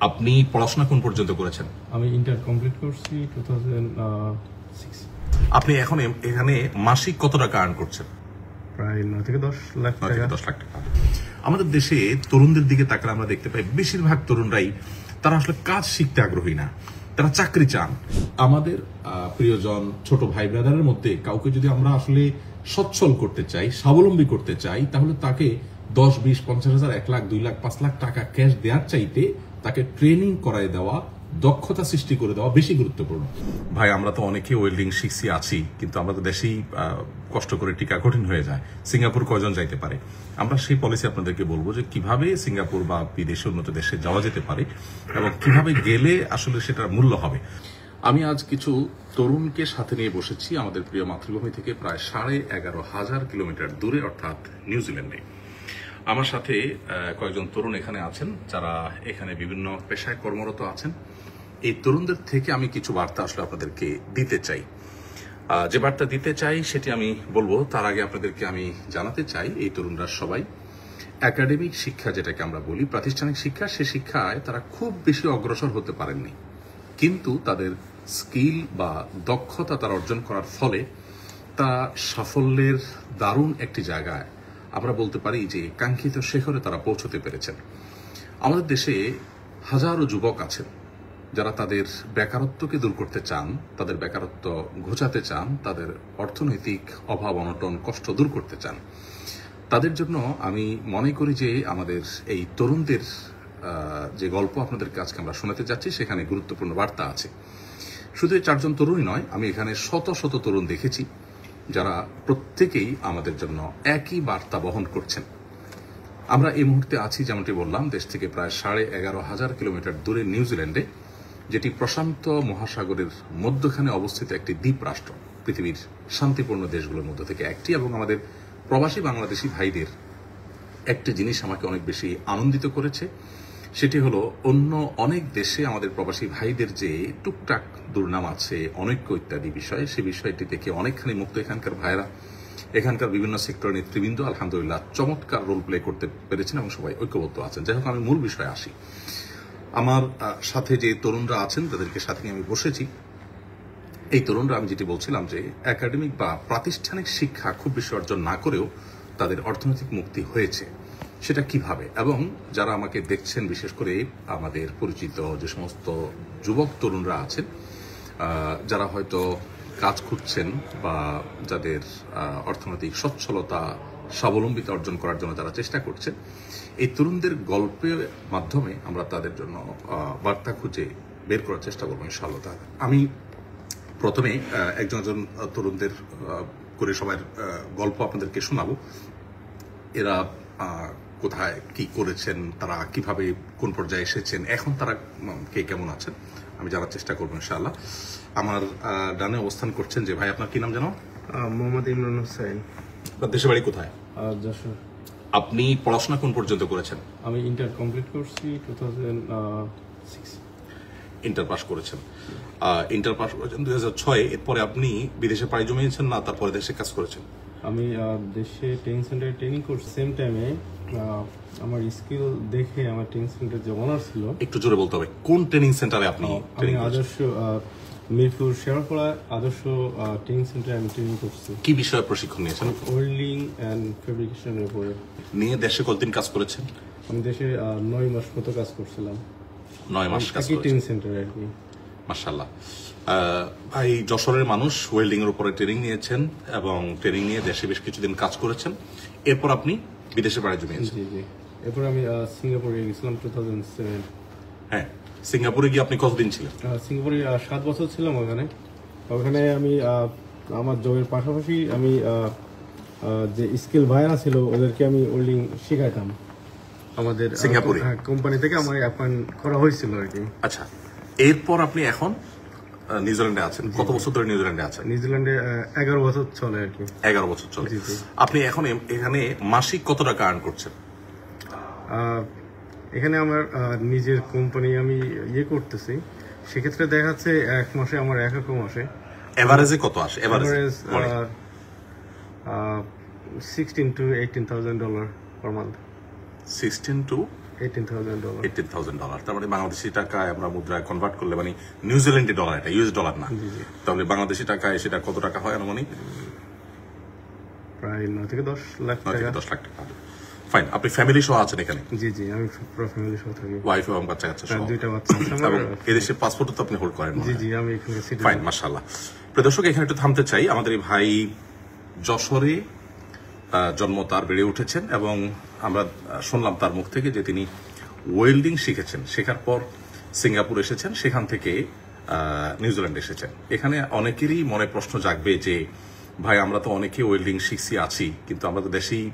আপনি পড়াশোনা কোন পর্যন্ত করেছেন? আমি ইন্টার কমপ্লিট করছি 2006। আপনি এখন এখানে মাসিক কত টাকা আর্ন করছেন? প্রায় 9 থেকে 10 লাখ টাকা। 10 লাখ টাকা। আমাদের দেশে তরুণদের দিকে তাকালে আমরা দেখতে পাই বেশিরভাগ তরুণরাই তারা আসলে কাজ শিখতে আগ্রহী না, তারা চাকরি চান। আমাদের প্রিয়জন ছোট ভাই ব্রাদারের মধ্যে কাউকে যদি আমরা আসলে সচ্ছল করতে চাই, স্বাবলম্বী করতে চাই, তাহলে তাকে 10, 20, 50,000, 1 লাখ, 2 লাখ, 5 লাখ টাকা ক্যাশ দেওয়ার চাইতে তাকে ট্রেনিং করায় দেওয়া, দক্ষতা সৃষ্টি করে দেওয়া বেশি গুরুত্বপূর্ণ। ভাই, আমরা তো অনেকে ওয়েল্ডিং শিখছি আছি, কিন্তু আমরা তো দেশেই কষ্ট করে টিকা কঠিন হয়ে যায়। সিঙ্গাপুর কয়জন যাইতে পারে? আমরা সেই পলিসি আপনাদেরকে বলবো যে কিভাবে সিঙ্গাপুর বা বিদেশে উন্নত দেশে যাওয়া যেতে পারে এবং কিভাবে গেলে আসলে সেটার মূল্য হবে। আমি আজ কিছু তরুণকে সাথে নিয়ে বসেছি আমাদের প্রিয় মাতৃভূমি থেকে প্রায় 11,500 কিলোমিটার দূরে, অর্থাৎ নিউজিল্যান্ডে। আমার সাথে কয়েকজন তরুণ এখানে আছেন যারা এখানে বিভিন্ন পেশায় কর্মরত আছেন। এই তরুণদের থেকে আমি কিছু বার্তা আসলে আপনাদেরকে দিতে চাই। যে বার্তা দিতে চাই সেটি আমি বলবো, তার আগে আপনাদেরকে আমি জানাতে চাই এই তরুণরা সবাই একাডেমিক শিক্ষা, যেটাকে আমরা বলি প্রাতিষ্ঠানিক শিক্ষা, সে শিক্ষায় তারা খুব বেশি অগ্রসর হতে পারেননি, কিন্তু তাদের স্কিল বা দক্ষতা তারা অর্জন করার ফলে তা সাফল্যের দারুণ একটি জায়গায়, আমরা বলতে পারি যে কাঙ্ক্ষিত শিখরে তারা পৌঁছতে পেরেছেন। আমাদের দেশে হাজারো যুবক আছেন যারা তাদের বেকারত্বকে দূর করতে চান, তাদের বেকারত্ব ঘোচাতে চান, তাদের অর্থনৈতিক অভাব অনটন কষ্ট দূর করতে চান। তাদের জন্য আমি মনে করি যে আমাদের এই তরুণদের যে গল্প আপনাদেরকে আজকে আমরা শোনাতে যাচ্ছি সেখানে গুরুত্বপূর্ণ বার্তা আছে। শুধু এই 4 জন তরুণই নয়, আমি এখানে শত শত তরুণ দেখেছি যারা প্রত্যেকেই আমাদের জন্য একই বার্তা বহন করছেন। আমরা এই মুহূর্তে আছি, যেমনটি বললাম, দেশ থেকে প্রায় 11,500 কিলোমিটার দূরে নিউজিল্যান্ডে, যেটি প্রশান্ত মহাসাগরের মধ্যখানে অবস্থিত একটি দ্বীপ রাষ্ট্র, পৃথিবীর শান্তিপূর্ণ দেশগুলোর মধ্যে থেকে একটি। এবং আমাদের প্রবাসী বাংলাদেশি ভাইদের একটি জিনিস আমাকে অনেক বেশি আনন্দিত করেছে, সেটি হলো অন্য অনেক দেশে আমাদের প্রবাসী ভাইদের যে টুকটাক দুর্নাম আছে, অনৈক্য ইত্যাদি বিষয়ে, সে বিষয়টি থেকে অনেকখানি মুক্ত এখানকার ভাইরা, এখানকার বিভিন্ন সেক্টরের নেতৃবৃন্দ আলহামদুলিল্লাহ চমৎকার রোল প্লে করতে পেরেছেন এবং সবাই ঐক্যবদ্ধ আছেন। যাই হোক, আমি মূল বিষয়ে আসি। আমার সাথে যে তরুণরা আছেন তাদেরকে সাথে নিয়ে আমি বসেছি। এই তরুণরা, আমি যেটি বলছিলাম যে একাডেমিক বা প্রাতিষ্ঠানিক শিক্ষা খুব বেশি অর্জন না করেও তাদের অর্থনৈতিক মুক্তি হয়েছে। সেটা কিভাবে? এবং যারা আমাকে দেখছেন, বিশেষ করে আমাদের পরিচিত যে সমস্ত যুবক তরুণরা আছেন যারা হয়তো কাজ খুঁজছেন বা যাদের অর্থনৈতিক সচ্ছলতা, স্বাবলম্বিতা অর্জন করার জন্য যারা চেষ্টা করছেন, এই তরুণদের গল্পের মাধ্যমে আমরা তাদের জন্য বার্তা খুঁজে বের করার চেষ্টা করবো ইনশাআল্লাহ তাআলা। আমি প্রথমে একজন তরুণদের করে সবার গল্প আপনাদেরকে শোনাবো। এরা কোথায় কি করেছেন, তারা কিভাবে কোন পর্যায়ে এসেছেন, এখন তারা কে কেমন আছেন, আমি জানার চেষ্টা করবো ইনশাআল্লাহ। আমার ডানে অবস্থান করছেন যে ভাই, আপনার কি নাম জানো? মোহাম্মদ ইমরান হোসেন। আপনার দেশের বাড়ি কোথায়? যশোর। আপনি পড়াশোনা কোন পর্যন্ত করেছেন? আমি ইন্টার কমপ্লিট করছি 2006। ইন্টার পাস করেছেন। ইন্টার পাস করেছেন 2006। এরপরে আপনি বিদেশে পাড়ি জমিয়েছেন না তারপরে দেশে কাজ করেছেন? আমি দেশে ট্রেনিং সেন্টারে ট্রেনিং করছি। সেম টাইমে আমার স্কিল দেখে আমার ট্রেনিং সেন্টার যে ওনার ছিল, একটু জোরে বলতে হবে, কোন ট্রেনিং সেন্টারে আপনি ট্রেনিং করেছেন? আদর্শ মিরপুর শেরপাড়া আদর্শ ট্রেনিং সেন্টারে আমি ট্রেনিং করছি। কি বিষয়ে প্রশিক্ষণ নিয়েছেন? ওয়েল্ডিং এন্ড ফেব্রিকেশনের উপরে। নিয়ে দেশে কতদিন কাজ করেছেন? আমি দেশে 9 মাস মতো কাজ করছিলাম। 9 মাস কাজ করেছেন ট্রেনিং সেন্টারে আর কি। মাশাআল্লাহ। ভাই, যশোরের মানুষ, ওয়েল্ডিং এর উপরে ট্রেনিং নিয়েছেন এবং ট্রেনিং নিয়ে দেশে বেশ কিছুদিন কাজ করেছেন। এরপর আপনি বিদেশে পাড়ি জমিয়েছেন। জি জি। এরপর আমি সিঙ্গাপুরে গেছিলাম 2007। হ্যাঁ, সিঙ্গাপুরে গিয়ে আপনি কতদিন ছিলেন? সিঙ্গাপুরে 7 বছর ছিলাম। ওখানে আমি আমার জবের পাশাপাশি আমি যে স্কিল ভাইরা ছিল ওদেরকে আমি ওয়েল্ডিং শেখাইতাম। আমাদের সিঙ্গাপুরে কোম্পানি থেকে আমার অ্যাপয়েন্ট করা হয়েছিল আর কি। আচ্ছা, এরপর আপনি এখন নিউজিল্যান্ডে আছেন। কত বছর ধরে নিউজিল্যান্ডে আছেন? নিউজিল্যান্ডে 11 বছর চলে আর কি। 11 বছর চলে। আপনি এখন এখানে মাসিক কত টাকা আর্ন করছেন? এখানে আমার নিজের কোম্পানি আমি করতেছি, সেক্ষেত্রে দেখা যাচ্ছে এক মাসে আমার এক মাসে এভারেজে কত আসে? Average $16,000 to $18,000 per month। 16 to $18,000 $18,000। তার মানে বাংলাদেশি টাকায় আমরা মুদ্রায় কনভার্ট করলে মানে নিউজিল্যান্ডি ডলার, এটা ইউএস ডলার না, তাহলে বাংলাদেশি টাকায় সেটা কত টাকা হয় আনুমানিক? প্রায় 9 থেকে 10 লাখ 9 থেকে টাকা। 10 লাখ টাকা। ফাইন। আপনি ফ্যামিলি সহ আছেন এখানে? জি আমি পুরো ফ্যামিলি সহ থাকি। ওয়াইফ এবং বাচ্চা কাচ্চা সহ? 2টা বাচ্চা আছে আমার। এবং এদেশের পাসপোর্টও তো আপনি হোল্ড করেন? জি আমি এখানে সিটিজেন। ফাইন, মাশাআল্লাহ। প্রিয় দর্শক, এখানে একটু থামতে চাই। আমাদের এই ভাই যশোরে জন্ম, তার বেড়ে উঠেছেন এবং আমরা শুনলাম তার মুখ থেকে যে তিনি ওয়েল্ডিং শিখেছেন, শেখার পর সিঙ্গাপুর এসেছেন, সেখান থেকে নিউজিল্যান্ড এসেছেন। এখানে অনেকেরই মনে প্রশ্ন জাগবে যে ভাই আমরা তো অনেকে ওয়েল্ডিং শিখছি আছি, কিন্তু আমরা তো দেশেই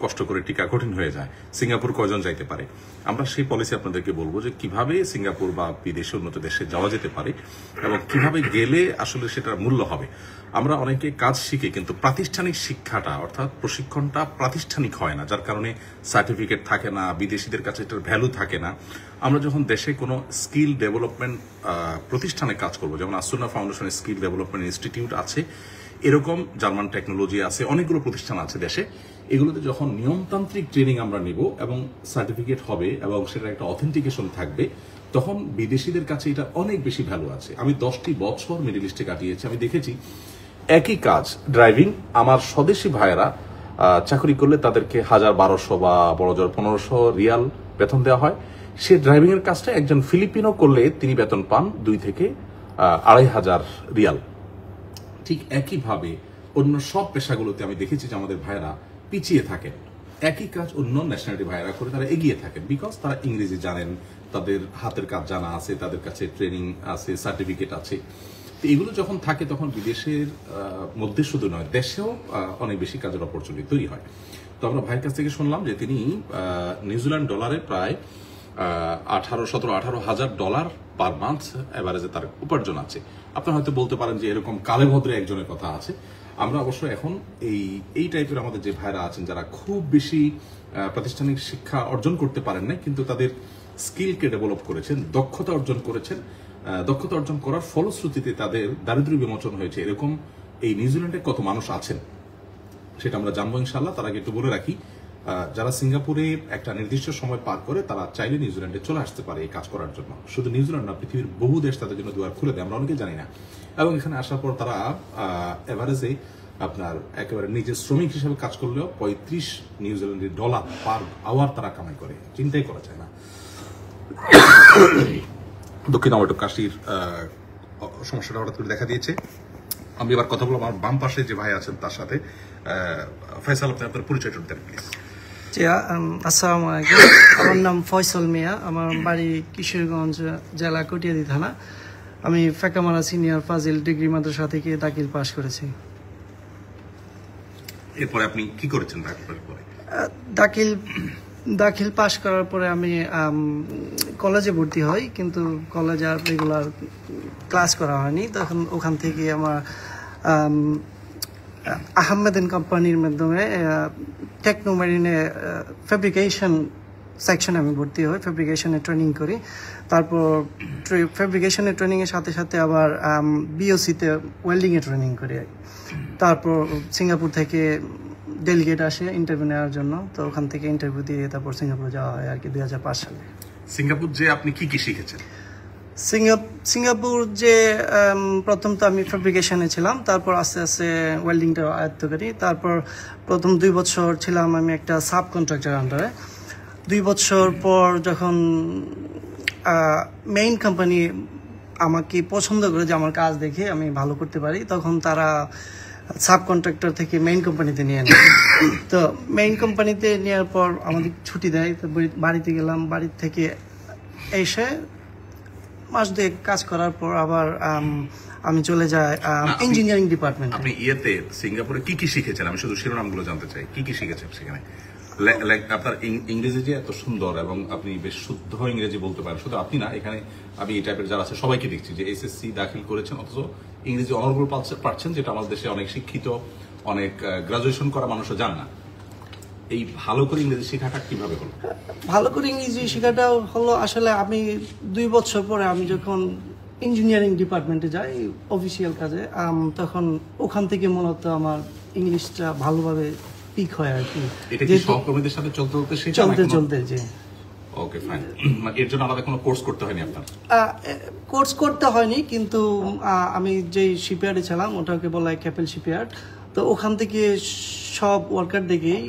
কষ্ট করে টিকা কঠিন হয়ে যায়, সিঙ্গাপুর কয়জন যাইতে পারে? আমরা সেই পলিসি আপনাদেরকে বলবো যে কিভাবে সিঙ্গাপুর বা বিদেশে উন্নত দেশে যাওয়া যেতে পারে এবং কিভাবে গেলে আসলে সেটার মূল্য হবে। আমরা অনেকে কাজ শিখে কিন্তু প্রাতিষ্ঠানিক শিক্ষাটা অর্থাৎ প্রশিক্ষণটা প্রাতিষ্ঠানিক হয় না, যার কারণে সার্টিফিকেট থাকে না, বিদেশিদের কাছে এটার ভ্যালু থাকে না। আমরা যখন দেশে কোনো স্কিল ডেভেলপমেন্ট প্রতিষ্ঠানে কাজ করবো, যেমন Asuna foundation skill development institute আছে, এরকম জার্মান টেকনোলজি আছে, অনেকগুলো প্রতিষ্ঠান আছে দেশে। এগুলোতে যখন নিয়মতান্ত্রিক ট্রেনিং আমরা নিব এবং সার্টিফিকেট হবে এবং সেটা একটা অথেন্টিকেশন থাকবে, তখন বিদেশিদের কাছে এটা অনেক বেশি ভ্যালু আছে। আমি 10টি বছর মিডল ইস্টে কাটিয়েছি, আমি দেখেছি একই কাজ ড্রাইভিং আমার স্বদেশি ভাইয়েরা চাকরি করলে তাদেরকে 1000-1200 বা বড় জোর 1500 রিয়াল বেতন দেওয়া হয়। সে ড্রাইভিং এর কাজটা একজন ফিলিপিনো করলে তিনি বেতন পান 2 থেকে 2500 রিয়াল। ঠিক একইভাবে অন্য সব পেশাগুলোতে আমি দেখেছি যে আমাদের ভাইয়েরা পিছিয়ে থাকেন। একই কাজ অন্য ন্যাশনালিটি ভাইয়েরা করে তারা এগিয়ে থাকেন, বিকজ তারা ইংরেজি জানেন, তাদের হাতের কাজ জানা আছে, তাদের কাছে ট্রেনিং আছে, সার্টিফিকেট আছে। তো এগুলো যখন থাকে তখন বিদেশের মধ্যে শুধু নয়, দেশেও অনেক বেশি কাজের অপরচুনিটি তৈরি হয়। তো আমরা ভাইয়ের কাছ থেকে শুনলাম যে তিনি নিউজিল্যান্ড ডলারে প্রায় 18,000 ডলার পার মান্থ এভারেজে তার উপার্জন আছে। আপনারা হয়তো বলতে পারেন যে এরকম কালে ভদ্রে একজনের কথা আছে। আমরা অবশ্য এখন এই টাইপের আমাদের যে ভাইরা আছেন যারা খুব বেশি প্রাতিষ্ঠানিক শিক্ষা অর্জন করতে পারেন না, কিন্তু তাদের স্কিলকে ডেভেলপ করেছেন, দক্ষতা অর্জন করেছেন, দক্ষতা অর্জন করার ফলশ্রুতিতে তাদের দারিদ্র্য বিমোচন হয়েছে, এরকম এই নিউজিল্যান্ডে কত মানুষ আছেন সেটা আমরা জানবো ইনশাআল্লাহ। তার আগে একটু বলে রাখি, যারা সিঙ্গাপুরে একটা নির্দিষ্ট সময় পার করে তারা চাইলে নিউজিল্যান্ডে চলে আসতে পারে এই কাজ করার জন্য। শুধু নিউজিল্যান্ড না, পৃথিবীর বহু দেশ তাদের জন্য দুয়ার খুলে দেয়, আমরা অনেকে জানি না। এবং এখানে আসার পর তারা এভারেজে আপনার একেবারে নিজের শ্রমিক হিসেবে কাজ করলেও 35 নিউজিল্যান্ডি ডলার পার আওয়ার তারা কামাই করে, চিন্তাই করা যায় না। দক্ষিণ আমার একটু কাশির সমস্যাটা হঠাৎ করে দেখা দিয়েছে। আমি এবার কথা বলবো আমার বাম পাশে যে ভাই আছেন তার সাথে। ফয়সাল, আপনি আপনার পরিচয়টা দেন প্লিজ। জি, আসসালামু আলাইকুম। আমার নাম ফয়সাল মিয়া, আমার বাড়ি কিশোরগঞ্জ জেলা কটিয়াদি থানা। আমি ফেকামারা সিনিয়র ফাজিল ডিগ্রি মাদ্রাসা থেকে দাখিল পাশ করেছি। এরপরে আপনি কি করেছেন দাখিলের পরে? দাখিল পাশ করার পরে আমি কলেজে ভর্তি হই, কিন্তু কলেজে আর রেগুলার ক্লাস করা হয়নি। তখন ওখান থেকে আমার আহমেদিন কোম্পানির মাধ্যমে টেকনোমেরিনে ফেব্রিকেশন সেকশনে আমি ভর্তি হই, ফেব্রিকেশনে ট্রেনিং করি। তারপর ফেব্রিকেশনের ট্রেনিংয়ের সাথে সাথে আবার বিওসিতে ওয়েল্ডিংয়ে ট্রেনিং করি। তারপর সিঙ্গাপুর থেকে ডেলিগেট আসে ইন্টারভিউ নেওয়ার জন্য, তো ওখান থেকে ইন্টারভিউ দিয়ে তারপর সিঙ্গাপুর যাওয়া হয় আর কি 2005 সালে। সিঙ্গাপুর যে আপনি কি কি শিখেছেন? সিঙ্গাপুর যে প্রথম তো আমি ফেব্রিকেশনে ছিলাম, তারপর আস্তে আস্তে ওয়েল্ডিংটা আয়ত্ত করি। তারপর প্রথম 2 বছর ছিলাম আমি একটা সাব কন্ট্রাক্টর আন্ডারে। 2 বছর পর যখন মেইন কোম্পানি আমাকে পছন্দ করে যে আমার কাজ দেখে আমি ভালো করতে পারি, তখন তারা সাব কন্ট্রাক্টর থেকে মেইন কোম্পানিতে নিয়ে নেয়। তো মেইন কোম্পানিতে নেওয়ার পর আমাদের ছুটি দেয়, তো বাড়িতে গেলাম। বাড়ি থেকে এসে মাস 2 কাজ করার পর আবার আমি চলে যাই ইঞ্জিনিয়ারিং ডিপার্টমেন্ট। আপনি সিঙ্গাপুরে কি কি শিখেছেন? আমি শুধু শিরোনামগুলো জানতে চাই, কি কি শিখেছেন সেখানে? আপনার ইংরেজি যে এত সুন্দর এবং আপনি বেশ শুদ্ধ ইংরেজি বলতে পারেন, শুধু আপনি না, এখানে আমি এই টাইপের যারা আছে সবাইকে দেখছি যে এসএসসি দাখিল করেছেন অথচ ইংরেজি অনর্গল পাচ্ছেন, যেটা আমাদের দেশে অনেক শিক্ষিত, অনেক গ্রাজুয়েশন করা মানুষও জান না। এই ভালো করে ইংরেজি শেখাটা কিভাবে হলো? ভালো করে ইংরেজি শেখাটা হলো আসলে আমি 2 বছর পরে আমি যখন ইঞ্জিনিয়ারিং ডিপার্টমেন্টে যাই অফিসিয়াল কাজে, তখন ওখান থেকে মূলত আমার ইংলিশটা ভালোভাবে পিক হয় আর কি। এটা কি সহকর্মীদের সাথে চলতে যে ওকে ফাইন। এর জন্য আলাদা কোনো কোর্স করতে হয়নি আপনার? কোর্স করতে হয়নি, কিন্তু আমি যেই শিপইয়ার্ডে ছিলাম ওটাকে বলা হয় ক্যাপেল শিপইয়ার্ড। তো ওখান থেকে সব ওয়ার্কার দেখেই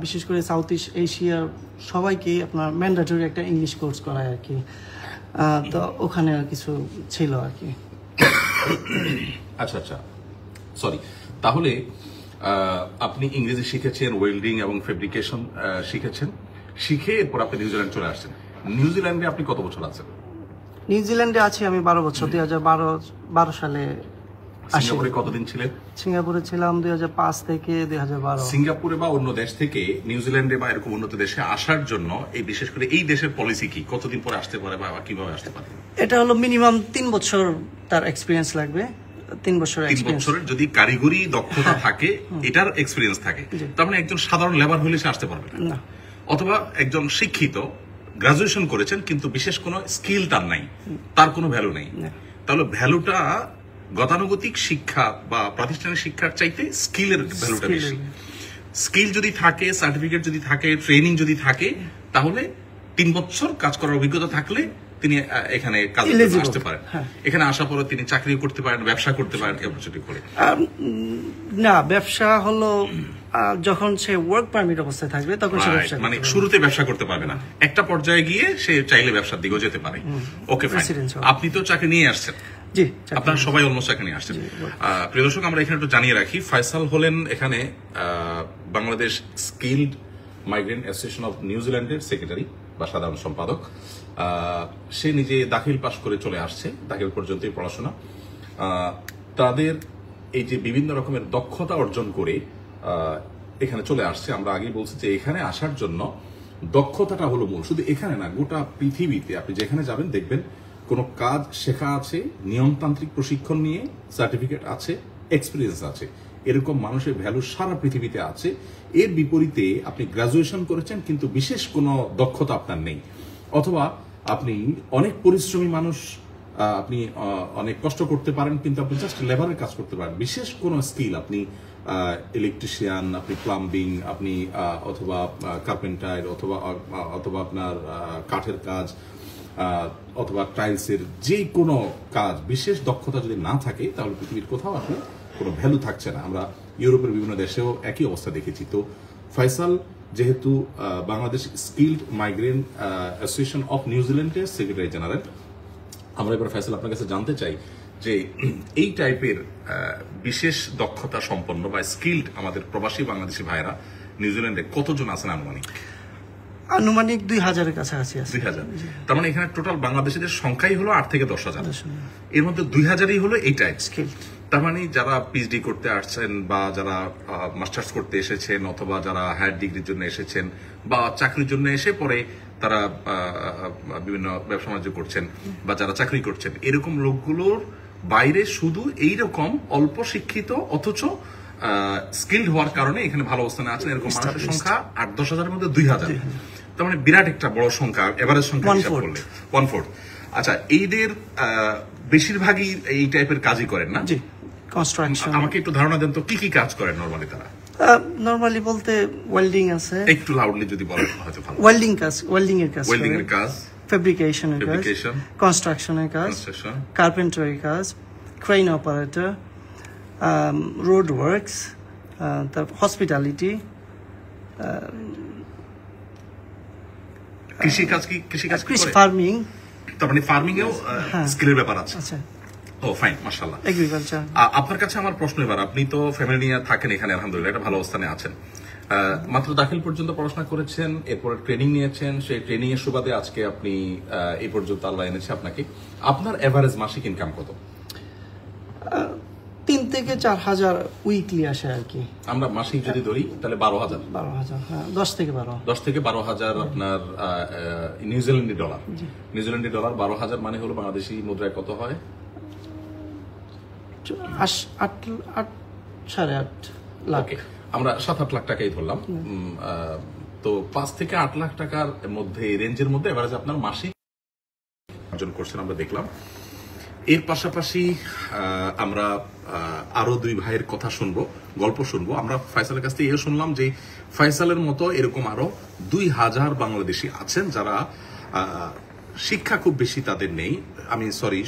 বিশেষ করে সাউথ ইস্ট এশিয়ার সবাইকে আপনার ম্যান্ডেটরি একটা ইংলিশ কোর্স করায় আর কি। তো ওখানে আর কিছু ছিল আর কি। আচ্ছা আচ্ছা, সরি। তাহলে আপনি ইংরেজি শিখেছেন, ওয়েল্ডিং এবং ফেব্রিকেশন শিখেছেন, শিখে এরপর আপনি নিউজিল্যান্ড চলে আসছেন। নিউজিল্যান্ডে আপনি কত বছর আছেন? নিউজিল্যান্ডে আছি আমি 12 বছর, 2012 সালে আসি। সিঙ্গাপুরে কতদিন ছিলেন? সিঙ্গাপুরে ছিলাম 2005 থেকে 2012। সিঙ্গাপুরে বা অন্য দেশ থেকে নিউজিল্যান্ডে বা এরকম উন্নত দেশে আসার জন্য এই বিশেষ করে এই দেশের পলিসি কি, কতদিন পরে আসতে পারে বা কিভাবে আসতে পারে? এটা হলো মিনিমাম 3 বছর তার এক্সপিরিয়েন্স লাগবে। 3 বছরের 3 বছরের যদি কারিগরি দক্ষতা থাকে, এটার এক্সপিরিয়েন্স থাকে, তার মানে একজন সাধারণ লেবার হলে সে আসতে পারবে না। অথবা একজন শিক্ষিত গ্রাজুয়েশন করেছেন কিন্তু বিশেষ কোনো স্কিল তার নাই, তার কোনো ভ্যালু নেই। তাহলে ভ্যালুটা গতানুগতিক শিক্ষা বা প্রাতিষ্ঠানিক শিক্ষার চাইতে স্কিলের ভ্যালুটা বেশি। স্কিল যদি থাকে, সার্টিফিকেট যদি থাকে, ট্রেনিং যদি থাকে, তাহলে 3 বছর কাজ করার অভিজ্ঞতা থাকলে তিনি এখানে কাজে আসতে পারেন। এখানে আসার পরে তিনি চাকরি করতে পারেন, ব্যবসা করতে পারেন অপরচুনিটি করে। না, ব্যবসা হলো যখন সে ওয়ার্ক পারমিট অবস্থায় থাকবে তখন সে ব্যবসা মানে শুরুতে ব্যবসা করতে পারবে না, একটা পর্যায়ে গিয়ে সে চাইলে ব্যবসার দিকেও যেতে পারে। ওকে ফাইন। আপনি তো চাকরি নিয়ে আসছেন, জি, আপনারা সবাই অলমোস্ট চাকরি নিয়ে আসছেন। প্রিয় দর্শক, আমরা এখানে একটু জানিয়ে রাখি, ফয়সাল হলেন এখানে Bangladesh skilled migrant association of নিউজিল্যান্ডের সেক্রেটারি বা সাধারণ সম্পাদক। সে নিজে দাখিল পাশ করে চলে আসছে, দাখিল পর্যন্তই পড়াশোনা। তাদের এই যে বিভিন্ন রকমের দক্ষতা অর্জন করে এখানে চলে আসছে। আমরা আগেই বলছি যে এখানে আসার জন্য দক্ষতাটা হলো মূল। শুধু এখানে না, গোটা পৃথিবীতে আপনি যেখানে যাবেন দেখবেন কোনো কাজ শেখা আছে, নিয়মতান্ত্রিক প্রশিক্ষণ নিয়ে সার্টিফিকেট আছে, এক্সপিরিয়েন্স আছে, এরকম মানুষের ভ্যালু সারা পৃথিবীতে আছে। এর বিপরীতে আপনি গ্রাজুয়েশন করেছেন কিন্তু বিশেষ কোনো দক্ষতা আপনার নেই, অথবা আপনি অনেক পরিশ্রমী মানুষ, আপনি অনেক কষ্ট করতে পারেন কিন্তু আপনি জাস্ট লেবারের কাজ করতে পারেন, বিশেষ কোনো স্কিল আপনি ইলেকট্রিশিয়ান, আপনি প্লাম্বিং, আপনি অথবা কার্পেন্টার, অথবা আপনার কাঠের কাজ, অথবা টাইলসের যে কোনো কাজ, বিশেষ দক্ষতা যদি না থাকে তাহলে পৃথিবীর কোথাও আসলে কোনো ভ্যালু থাকছে না। আমরা ইউরোপের বিভিন্ন দেশেও একই অবস্থা দেখেছি। তো ফয়সাল যেহেতু Bangladesh skilled migrant association of নিউজিল্যান্ডের সেক্রেটারি জেনারেল, আমরা এবার ফয়সাল আপনার কাছে জানতে চাই যে এই টাইপের বিশেষ দক্ষতা সম্পন্ন বা স্কিলড আমাদের প্রবাসী বাংলাদেশি ভাইয়েরা নিউজিল্যান্ডে কতজন আছেন আনুমানিক? আনুমানিক 2000-এর কাছাকাছি আছে। 2000। তার মানে এখানে টোটাল বাংলাদেশিদের সংখ্যাই হলো 8 থেকে 10,000। এর মধ্যে 2000ই হলো এই টাইপ স্কিল। তার মানে যারা পিএইচডি করতে আসছেন বা যারা মাস্টার্স করতে এসেছেন অথবা যারা হায়ার ডিগ্রির জন্য এসেছেন বা চাকরির জন্য এসে পরে তারা বিভিন্ন ব্যবসা বাণিজ্য করছেন বা যারা চাকরি করছেন, এরকম লোকগুলোর বাইরে শুধু এইরকম অল্প শিক্ষিত অথচ স্কিলড হওয়ার কারণে এখানে ভালো অবস্থানে আছেন এরকম মানুষের সংখ্যা 8-10 হাজারের মধ্যে 2000। তার মানে বিরাট একটা বড় সংখ্যা, এভারেজ সংখ্যা হিসাব করলে 1/4। আচ্ছা, এইদের বেশিরভাগই এই টাইপের কাজই করেন না? জি, কনস্ট্রাকশন। আমাকে একটু ধারণা দেন তো কি কি কাজ করেন নরমালি তারা? নরমালি বলতে ওয়েল্ডিং আছে। একটু লাউডলি যদি বলেন হয়তো ভালো। ওয়েল্ডিং এর কাজ, ফেব্রিকেশনের কাজ, কনস্ট্রাকশনের কাজ, কার্পেন্টারি কাজ, ক্রেন অপারেটর, রোড ওয়ার্কস, তারপর হসপিটালিটি, ফার্মিং। তার মানে ফার্মিং এও স্কিলের ব্যাপার আছে। ও ফাইন, মাশাআল্লাহ। এগ্রিকালচার। আপনার কাছে আমার প্রশ্ন এবার, আপনি তো ফ্যামিলি নিয়ে থাকেন এখানে, আলহামদুলিল্লাহ একটা ভালো অবস্থানে আছেন, মাত্র দাখিল পর্যন্ত পড়াশোনা করেছেন, এরপর ট্রেনিং নিয়েছেন, সেই ট্রেনিং এর সুবাদে আজকে আপনি এই পর্যন্ত আল্লাহ এনেছে আপনাকে। আপনার এভারেজ মাসিক ইনকাম কত? 3 থেকে 4,000 উইকলি আসে আর কি। আমরা মাসিক যদি ধরি তাহলে 12,000। 12,000, হ্যাঁ, 10 থেকে 12,000 আপনার নিউজিল্যান্ডি ডলার। নিউজিল্যান্ডি ডলার 12,000 মানে হলো বাংলাদেশি মুদ্রায় কত হয়? 8.5 লাখ। আমরা 7-8 লাখ টাকাই ধরলাম। তো 5 থেকে 8 লাখ টাকার মধ্যে, রেঞ্জের মধ্যে এভারেজ আপনার মাসিক অর্জন করছেন আমরা দেখলাম। এর পাশাপাশি আমরা আরো দুই ভাইয়ের কথা শুনবো, গল্প শুনবো। আমরা ফয়সালের কাছ থেকে শুনলাম যে ফয়সালের মতো এরকম আরো 2000 বাংলাদেশি আছেন যারা শিক্ষা খুব বেশি তাদের নেই।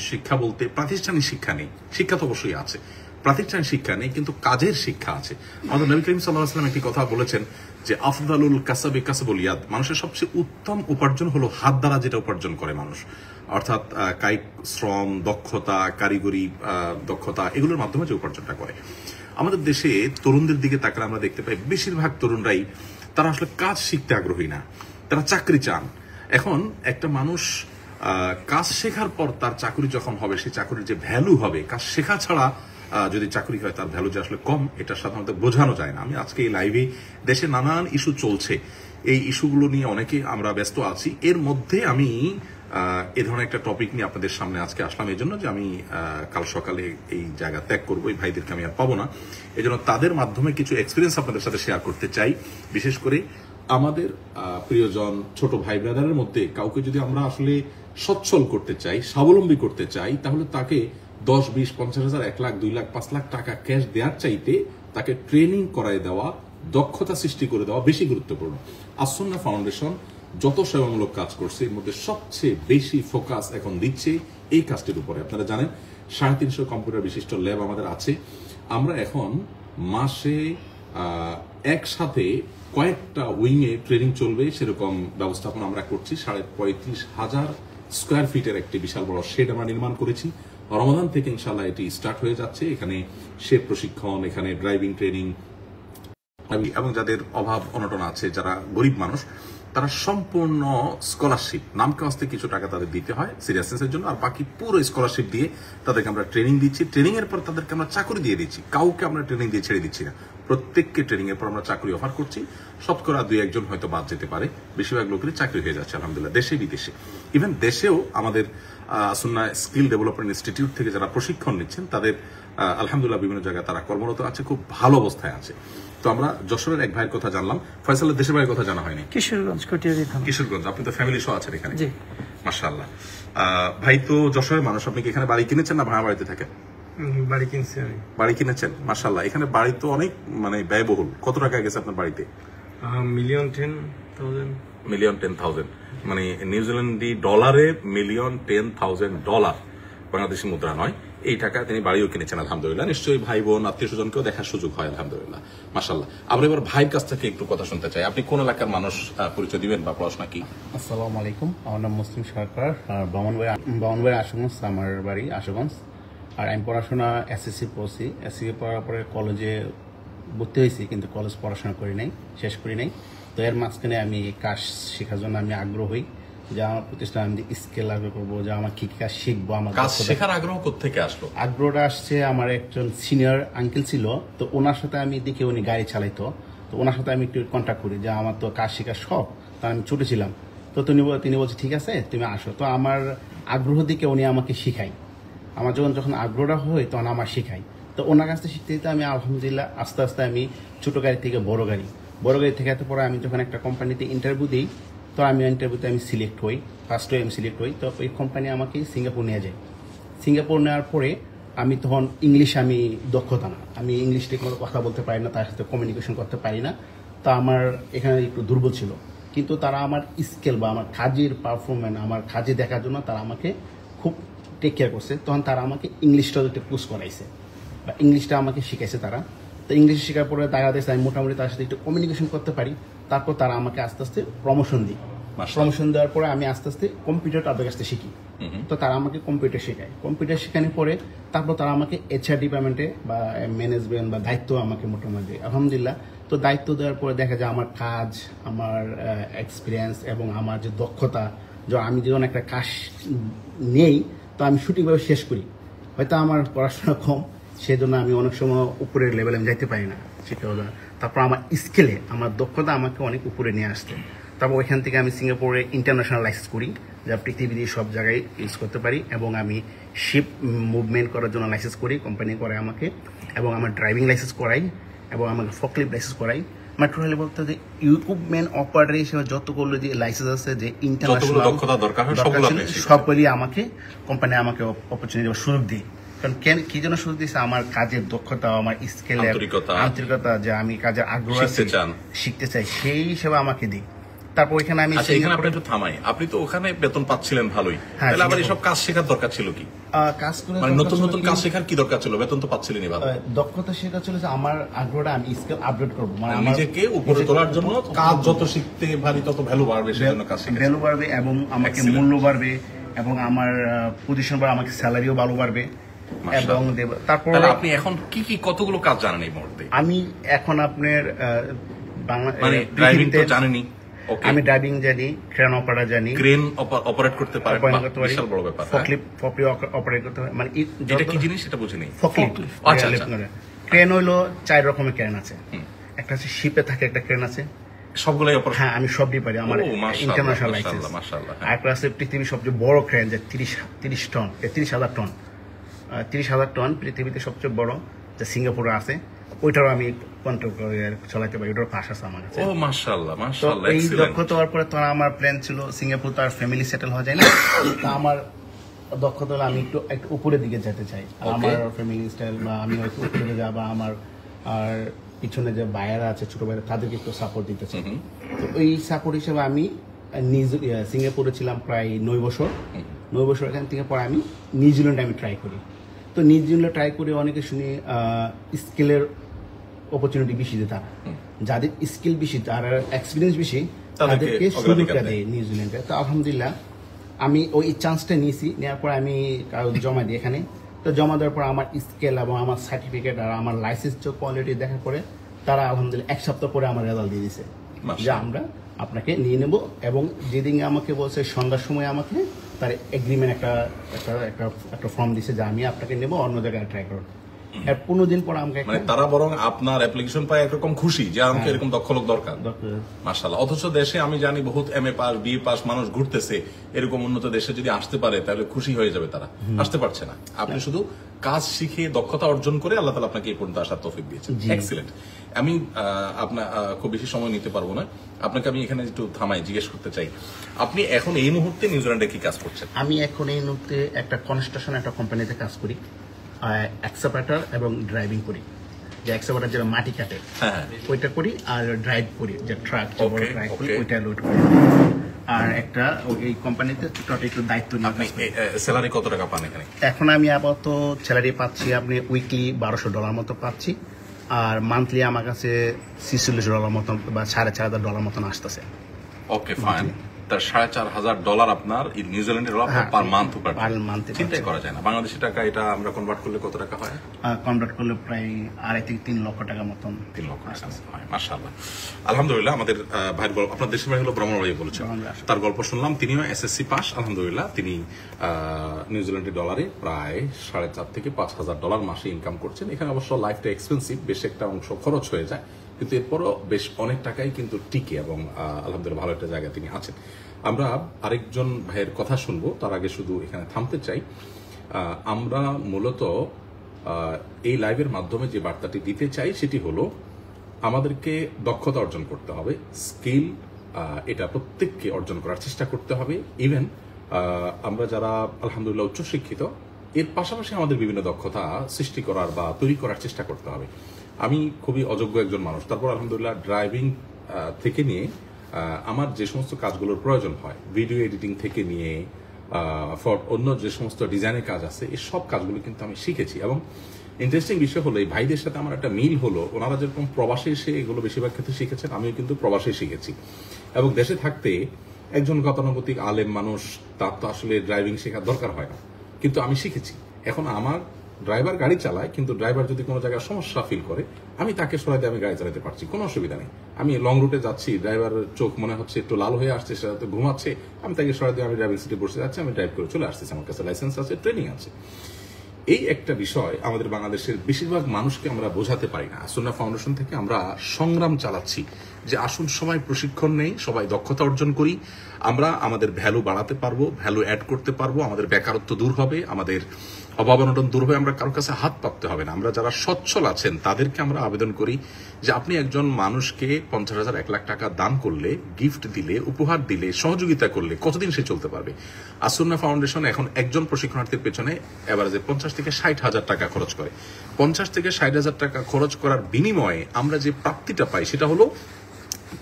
শিক্ষা বলতে প্রাতিষ্ঠানিক শিক্ষা নেই, শিক্ষা তো অবশ্যই আছে, প্রাতিষ্ঠানিক শিক্ষা নেই, কিন্তু কাজের শিক্ষা আছে। আমাদের নবী করিম সাল্লাল্লাহু আলাইহি ওয়াসাল্লাম একটি কথা বলেছেন যে আফদালুল কাসাবি কাসবুল ইয়াদ, মানুষের সবচেয়ে উত্তম উপার্জন হলো হাত দ্বারা যেটা উপার্জন করে মানুষ, অর্থাৎ কায়িক শ্রম, দক্ষতা, কারিগরি দক্ষতা, এগুলোর মাধ্যমে যে উপার্জনটা করে। আমাদের দেশে তরুণদের দিকে তাকালে আমরা দেখতে পাই বেশিরভাগ তরুণরাই তারা আসলে কাজ শিখতে আগ্রহী না, তারা চাকরি চান। এখন একটা মানুষ কাজ শেখার পর তার চাকরি যখন হবে, সেই চাকরির যে ভ্যালু হবে, কাজ শেখা ছাড়া যদি চাকরি হয় তার ভ্যালু যে আসলে কম, এটা সাধারণত বোঝানো যায় না। আমি আজকে এই লাইভে দেশে নানান ইস্যু চলছে, এই ইস্যুগুলো নিয়ে অনেকে আমরা ব্যস্ত আছি। এর মধ্যে আমি এ ধরনের একটা টপিক নিয়ে আপনাদের সামনে আজকে আসলাম এই জন্য যে আমি কাল সকালে এই জায়গা ত্যাগ করবো, এই ভাইদেরকে আমি আর পাবো না, এই জন্য তাদের মাধ্যমে কিছু এক্সপিরিয়েন্স আপনাদের সাথে শেয়ার করতে চাই। বিশেষ করে আমাদের প্রিয়জন ছোট ভাই ব্রাদারের মধ্যে কাউকে যদি আমরা আসলে সচ্ছল করতে চাই, স্বাবলম্বী করতে চাই, তাহলে তাকে 10, 20, 50 হাজার, 1 লাখ, 2 লাখ, 5 লাখ টাকা ক্যাশ দেওয়ার চাইতে তাকে ট্রেনিং করায় দেওয়া, দক্ষতা সৃষ্টি করে দেওয়া বেশি গুরুত্বপূর্ণ। আসুন্নাহ ফাউন্ডেশন যত সেবামূলক কাজ করছে এর মধ্যে সবচেয়ে বেশি ফোকাস এখন দিচ্ছে এই কাজটির উপরে। আপনারা জানেন 350 কম্পিউটার বিশিষ্ট ল্যাব আমাদের আছে। আমরা এখন মাসে একসাথে কয়েকটা উইংয়ে ট্রেনিং চলবে সেরকম ব্যবস্থাপনা আমরা করছি। 35,000 স্কোয়ার ফিটের একটি বিশাল বড় শেড আমরা নির্মাণ করেছি। রমাদান থেকে ইনশাল্লাহ এটি স্টার্ট হয়ে যাচ্ছে। এখানে শেড প্রশিক্ষণ, এখানে ড্রাইভিং ট্রেনিং, এবং যাদের অভাব অনটন আছে, যারা গরিব মানুষ, তারা সম্পূর্ণ স্কলারশিপ, নামকে আসতে কিছু টাকা তাদের দিতে হয় সিরিয়াসনেসের জন্য, আর বাকি পুরো স্কলারশিপ দিয়ে তাদেরকে আমরা ট্রেনিং দিচ্ছি। ট্রেনিং এর পর তাদেরকে আমরা চাকরি দিয়ে দিচ্ছি, কাউকে আমরা ট্রেনিং দিয়ে ছেড়ে দিচ্ছি না, প্রত্যেককে ট্রেনিং এর পর আমরা চাকরি অফার করছি। শতকরা 2-1 হয়তো বাদ যেতে পারে, বেশিরভাগ লোকেরই চাকরি হয়ে যাচ্ছে আলহামদুলিল্লাহ, দেশে বিদেশে। ইভেন দেশেও আমাদের সুন্নাহ স্কিল ডেভেলপমেন্ট ইনস্টিটিউট থেকে যারা প্রশিক্ষণ নিচ্ছেন তাদের আলহামদুলিল্লাহ বিভিন্ন জায়গায় তারা কর্মরত আছে, খুব ভালো অবস্থায় আছে। তো আমরা যশোরের এক ভাইয়ের কথা জানলাম, ফয়সালের দেশের ভাইয়ের কথা জানা হয়নি। কিশোরগঞ্জ, আপনি তো ফ্যামিলি সহ আছেন এখানে, মাশাআল্লাহ। ভাই তো যশোরের মানুষ, আপনি কি এখানে বাড়ি কিনেছেন না ভাড়া বাড়িতে থাকেন? বাড়ি কিনছি আমি। বাড়ি কিনেছেন, মাশাআল্লাহ। এখানে বাড়ি তো অনেক ব্যয়বহুল। কত টাকা গেছে আপনার বাড়িতে? $1,10,000 মানে নিউজিল্যান্ডি ডলারে $1,10,000, বাংলাদেশি মুদ্রা নয়। এই টাকা তিনি বাড়িও কিনেছেন আলহামদুলিল্লাহ। নিশ্চয়ই ভাই বোন আত্মীয় স্বজনকেও দেখার সুযোগ হয় আলহামদুলিল্লাহ, মাশাআল্লাহ। আমরা এবার ভাইয়ের কাছ থেকে একটু কথা শুনতে চাই। আপনি কোন এলাকার মানুষ, পরিচয় দিবেন বা পড়াশোনা কি? আসসালামু আলাইকুম, আমার নাম মুসলিম সরকার, আর বামনবাড়ি আশুগঞ্জ আমার বাড়ি, আশুগঞ্জ। আর আমি পড়াশোনা এসএসসি পড়ছি। এসএসসি পড়ার পরে কলেজে ভর্তি হয়েছি, কিন্তু কলেজ পড়াশোনা করি নাই, শেষ করি নাই। তো এর মাঝখানে আমি কাজ শেখার জন্য আমি আগ্রহী, যে আমার প্রতিষ্ঠান আমি স্কিল আগ্রহ করবো, যে আমার কি কাজ শিখবো। আমার কাজ শেখার আগ্রহ কোত্থেকে আসলো? আগ্রহটা আসছে, আমার একজন সিনিয়র আঙ্কেল ছিল, তো ওনার সাথে আমি দেখি উনি গাড়ি চালাইতো, তো ওনার সাথে আমি একটু কন্ট্যাক্ট করি যে আমার তো কাজ শেখার শখ, তো আমি ছোট ছিলাম। তো তিনি বলছে ঠিক আছে তুমি আসো। তো আমার আগ্রহ দিকে উনি আমাকে শিখাই, আমার যখন আগ্রহটা হয় তখন আমার শিখাই। তো ওনার কাছ থেকে শিখতে আমি আলহামদুলিল্লাহ আস্তে আস্তে আমি ছোট গাড়ি থেকে বড় গাড়ি থেকে এত পরে আমি যখন একটা কোম্পানিতে ইন্টারভিউ দিই, তো আমি ইন্টারভিউতে আমি সিলেক্ট হই, ফার্স্ট আমি সিলেক্ট হই। তো ওই কোম্পানি আমাকে সিঙ্গাপুর নিয়ে যায়। সিঙ্গাপুর নেওয়ার পরে আমি তখন ইংলিশ আমি দক্ষতা না, আমি ইংলিশ ঠিক মতো কথা বলতে পারি না, তার সাথে কমিউনিকেশন করতে পারি না। তো আমার এখানে একটু দুর্বল ছিল, কিন্তু তারা আমার স্কিল বা আমার কাজের পারফরমেন্স, আমার কাজে দেখার জন্য তারা আমাকে খুব টেক কেয়ার করছে। তখন তারা আমাকে ইংলিশটা একটু পুশ করাইছে, বা ইংলিশটা আমাকে শিখাইছে তারা। তো ইংলিশ শেখার পরে দেখা যাচ্ছে আমি মোটামুটি তার সাথে একটু কমিউনিকেশন করতে পারি। তারপর তারা আমাকে আস্তে আস্তে প্রমোশন দিই। প্রমোশন দেওয়ার পরে আমি আস্তে আস্তে কম্পিউটার তাদের কাছ থেকে শিখি। তো তারা আমাকে কম্পিউটার শেখায়। কম্পিউটার শেখানোর পরে তারপর তারা আমাকে HR ডিপার্টমেন্টে বা ম্যানেজমেন্ট বা দায়িত্ব আমাকে মোটামুটি আলহামদুলিল্লাহ। তো দায়িত্ব দেওয়ার পরে দেখা যায় আমার কাজ, আমার এক্সপিরিয়েন্স এবং আমার যে দক্ষতা, যে আমি যখন একটা কাজ নেই তো আমি সঠিকভাবে শেষ করি। হয়তো আমার পড়াশোনা কম, সেই জন্য আমি অনেক সময় উপরের লেভেলে আমি যাইতে পারি না, সেটা হলো। তারপর আমার স্কিলে, আমার দক্ষতা আমাকে অনেক উপরে নিয়ে আসতে। তারপর ওইখান থেকে আমি সিঙ্গাপুরে ইন্টারন্যাশনাল লাইসেন্স করি, যা পৃথিবীর সব জায়গায় ইউজ করতে পারি। এবং আমি শিপ মুভমেন্ট করার জন্য লাইসেন্স করি, কোম্পানি করে আমাকে, এবং আমার ড্রাইভিং লাইসেন্স করাই, এবং আমাকে ফকলিফট লাইসেন্স করাই। মেট্রো রেল বলতে যে ইকুইপমেন্ট অপারেটর হিসেবে যতগুলো যে লাইসেন্স আছে যে যতগুলো ইন্টারন্যাশনাল দক্ষতা দরকার হয় সবগুলো আপনি শিখেছেন। সবগুলি আমাকে কোম্পানি আমাকে অপরচুনিটি বা সুযোগ দিই। কারণ কি জন্য সুযোগ দিয়েছে, আমার কাজের দক্ষতা, আমার স্কিলের আন্তরিকতা, যে আমি কাজের আগ্রহ আছে, শিখতে চাই, সেই হিসেবে আমাকে দিই। তারপর ওইখানে আমি এখানে আপনি একটু থামাই, আপনি তো ওখানে বেতন পাচ্ছিলেন ভালোই, তাহলে আবার এইসব কাজ শেখার দরকার ছিল কি? কাজ করে মানে নতুন নতুন কাজ শেখার কি দরকার ছিল? বেতন তো পাচ্ছিলেনই ভালো। দক্ষতা শেখা ছিল যে আমার আগ্রহটা আমি স্কিল আপডেট করবো, মানে নিজেকে উপরে তোলার জন্য কাজ যত শিখতে পারি তত ভ্যালু বাড়বে, সেজন্য কাজ শিখেছি। ভ্যালু বাড়বে এবং আমাকে মূল্য বাড়বে এবং আমার পজিশন বাড়বে, আমাকে স্যালারিও ভালো বাড়বে। এবং তারপর আপনি এখন কি কি কতগুলো কাজ জানেন এই মুহূর্তে? আমি এখন আপনার বাংলা মানে ড্রাইভিং তো জানেনই। আমি ড্রাইভিং জানি, ক্রেন অপারেটর জানি, ক্রেন অপারেট করতে পারেন, বিশাল বড় ব্যাপার। ফকলিফট অপারেট করতে পারে, মানে এটা কি জিনিস সেটা বুঝিনি। ফকলিফট, আচ্ছা, ক্রেন হইলো 4 রকমের ক্রেন আছে। একটা হচ্ছে শিপে থাকে একটা ক্রেন আছে, সবগুলাই অপারেট। হ্যাঁ, আমি সবই পারি, আমার ইন্টারন্যাশনাল লাইসেন্স। আর একটা আছে পৃথিবীর সবচেয়ে বড় ক্রেন, যে 30,000 টন 30,000 টন পৃথিবীতে সবচেয়ে বড়, যে সিঙ্গাপুরে আছে, ওইটারও আমি কন্ট্রোল করে চালাতে পারি, ওটার পাশ আছে আমার কাছে। ও মাশাআল্লাহ, মাশাআল্লাহ, এই এক্সিলেন্ট। দক্ষতা হওয়ার পরে তো আমার প্ল্যান ছিল সিঙ্গাপুর, তো আর ফ্যামিলি সেটেল হওয়া যায় না, তো আমার দক্ষতা হলো আমি একটু উপরের দিকে যেতে চাই। আমার ফ্যামিলি স্টাইল বা আমি একটু উপরে যাব, আমার আর পিছনে যে ভাইয়েরা আছে, ছোট ভাইয়েরা, তাদেরকে একটু সাপোর্ট দিতে চাই। তো ওই সাপোর্ট হিসেবে আমি সিঙ্গাপুরে ছিলাম প্রায় 9 বছর। 9 বছর এখান থেকে পরে আমি নিউজিল্যান্ডে আমি ট্রাই করি। তো নিউজিল্যান্ডে ট্রাই করে অনেকে শুনি স্কিলের অপরচুনিটি বেশি দেয়, তারা যাদের স্কিল বেশি, তার এক্সপিরিয়েন্স বেশি, তাদেরকে সুযোগটা দেয় নিউজিল্যান্ডে। তো আলহামদুলিল্লাহ আমি ওই চান্সটা নিয়েছি, নেওয়ার পর আমি কাগজ জমা দিই এখানে। তো জমা দেওয়ার পর আমার স্কেল এবং আমার সার্টিফিকেট আর আমার লাইসেন্স কোয়ালিটি দেখার পরে তারা আলহামদুলিল্লাহ 1 সপ্তাহ পরে আমার রেজাল্ট দিয়ে দিয়েছে যে আমরা আপনাকে নিয়ে নেব। এবং যেদিন আমাকে বলছে সন্ধ্যার সময় আমাকে তার এগ্রিমেন্ট একটা ফর্ম দিছে যে আমি আপনাকে নেব, অন্য জায়গায় ট্রাই করব। এর 15 দিন পর আমাকে, মানে তারা বরং আপনার অ্যাপ্লিকেশন পায় একরকম খুশি যে আমাকে এরকম দক্ষ লোক দরকার। মাশাআল্লাহ। অথচ দেশে আমি জানি বহুত MA পাস, BA পাস মানুষ ঘুরতেছে, এরকম উন্নত দেশে যদি আসতে পারে তাহলে খুশি হয়ে যাবে, তারা আসতে পারছে না। আপনি শুধু কাজ শিখে দক্ষতা অর্জন করে আল্লাহ তাআলা আপনাকে এই পর্যন্ত আসার তৌফিক দিয়েছেন। এক্সিলেন্ট। আমি আপনার খুব বেশি সময় নিতে পারবো না, আপনাকে আমি এখানে একটু থামাই জিজ্ঞেস করতে চাই, আপনি এখন এই মুহূর্তে নিউজিল্যান্ডে কি কাজ করছেন? আমি এখন এই মুহূর্তে একটা কনস্ট্রাকশন একটা কোম্পানিতে কাজ করি, এক্সকাভেটর এবং ড্রাইভিং করি। যে এক্সকাভেটর যেটা মাটি কাটে ওইটা করি, আর ড্রাইভ করি, যে ট্রাক বড় ট্রাক করি ওইটা লোড করি। আর একটা এই কোম্পানিতে টোটাল একটু দায়িত্ব নিয়ে। আপনি স্যালারি কত টাকা পান এখানে? এখন আমি আপাতত স্যালারি পাচ্ছি আপনি উইকলি $1,200 মতো পাচ্ছি, আর মান্থলি আমার কাছে $46 মতন বা $4,500 মতন আসতেছে। ওকে, ফাইন। তার $4,500 আপনার নিউজিল্যান্ডের পার মান্থ চিন্তাই করা যায় না। বাংলাদেশি টাকা এটা আমরা কনভার্ট করলে কত টাকা হয়? কনভার্ট করলে প্রায় 2.5 থেকে 3 লক্ষ টাকা মতন। 3 লক্ষ টাকা হয়। মাশাআল্লাহ, আলহামদুলিল্লাহ। আমাদের ভাইয়ের গল্প, আপনার দেশের ভাই হলো ব্রাহ্মণবাড়িয়া বলেছেন, তার গল্প শুনলাম। তিনিও SSC পাস, আলহামদুলিল্লাহ। তিনি নিউজিল্যান্ডের ডলারে প্রায় $4,500 থেকে $5,000 মাসে ইনকাম করছেন। এখানে অবশ্য লাইফটা এক্সপেন্সিভ, বেশ একটা অংশ খরচ হয়ে যায়, কিন্তু এরপরও বেশ অনেক টাকাই কিন্তু টিকে এবং আলহামদুলিল্লাহ ভালো একটা জায়গায় তিনি আছেন। আমরা আরেকজন ভাইয়ের কথা শুনবো, তার আগে শুধু এখানে থামতে চাই। আমরা মূলত এই লাইভের মাধ্যমে যে বার্তাটি দিতে চাই সেটি হলো আমাদেরকে দক্ষতা অর্জন করতে হবে, স্কিল এটা প্রত্যেককে অর্জন করার চেষ্টা করতে হবে। ইভেন আমরা যারা আলহামদুলিল্লাহ উচ্চশিক্ষিত, এর পাশাপাশি আমাদের বিভিন্ন দক্ষতা সৃষ্টি করার বা তৈরি করার চেষ্টা করতে হবে। আমি খুবই অযোগ্য একজন মানুষ, তারপর আলহামদুলিল্লাহ ড্রাইভিং থেকে নিয়ে আমার যে সমস্ত কাজগুলোর প্রয়োজন হয়, ভিডিও এডিটিং থেকে নিয়ে অন্য যে সমস্ত ডিজাইনের কাজ আছে, এই সব কাজগুলো কিন্তু আমি শিখেছি। এবং ইন্টারেস্টিং বিষয় হলো এই ভাইদের সাথে আমার একটা মিল হলো, ওনারা যেরকম প্রবাসে এসে এগুলো বেশিরভাগ ক্ষেত্রে শিখেছেন, আমিও কিন্তু প্রবাসে শিখেছি। এবং দেশে থাকতে একজন গতানুগতিক আলেম মানুষ, তার তো আসলে ড্রাইভিং শেখার দরকার হয় না, কিন্তু আমি শিখেছি। এখন আমার ড্রাইভার গাড়ি চালায়, কিন্তু ড্রাইভার যদি কোনো জায়গায় সমস্যা ফিল করে, আমি তাকে সরাই দিয়ে আমি গাড়ি চালাতে পারছি, কোনো অসুবিধা নেই। আমি লং রুটে যাচ্ছি, ড্রাইভারের চোখ মনে হচ্ছে একটু লাল হয়ে আসছে, সেটা তো ঘুমাচ্ছে, আমি তাকে সরাই দিয়ে আমি ড্রাইভিং সিটে বসে যাচ্ছি, আমি ড্রাইভ করে চলে আসতেছি, আমার কাছে লাইসেন্স আছে, ট্রেনিং আছে। এই একটা বিষয় আমাদের বাংলাদেশের বেশিরভাগ মানুষকে আমরা বোঝাতে পারি না। সুন্নাহ ফাউন্ডেশন থেকে আমরা সংগ্রাম চালাচ্ছি যে আসুন সবাই প্রশিক্ষণ নেই, সবাই দক্ষতা অর্জন করি, আমরা আমাদের ভ্যালু বাড়াতে পারবো, ভ্যালু অ্যাড করতে পারবো, আমাদের বেকারত্ব দূর হবে, আমাদের অভাব অনটন দূর হবে, আমরা কারোর কাছে হাত পাততে হবে না। আমরা যারা সচ্ছল আছেন তাদেরকে আমরা আবেদন করি যে আপনি একজন মানুষকে 50,000 1 লাখ টাকা দান করলে, গিফট দিলে, উপহার দিলে, সহযোগিতা করলে কতদিন সে চলতে পারবে? আসুন্না ফাউন্ডেশন এখন একজন প্রশিক্ষণার্থীর পেছনে এভারেজে 50 থেকে 60,000 টাকা খরচ করে। 50 থেকে 60,000 টাকা খরচ করার বিনিময়ে আমরা যে প্রাপ্তিটা পাই সেটা হলো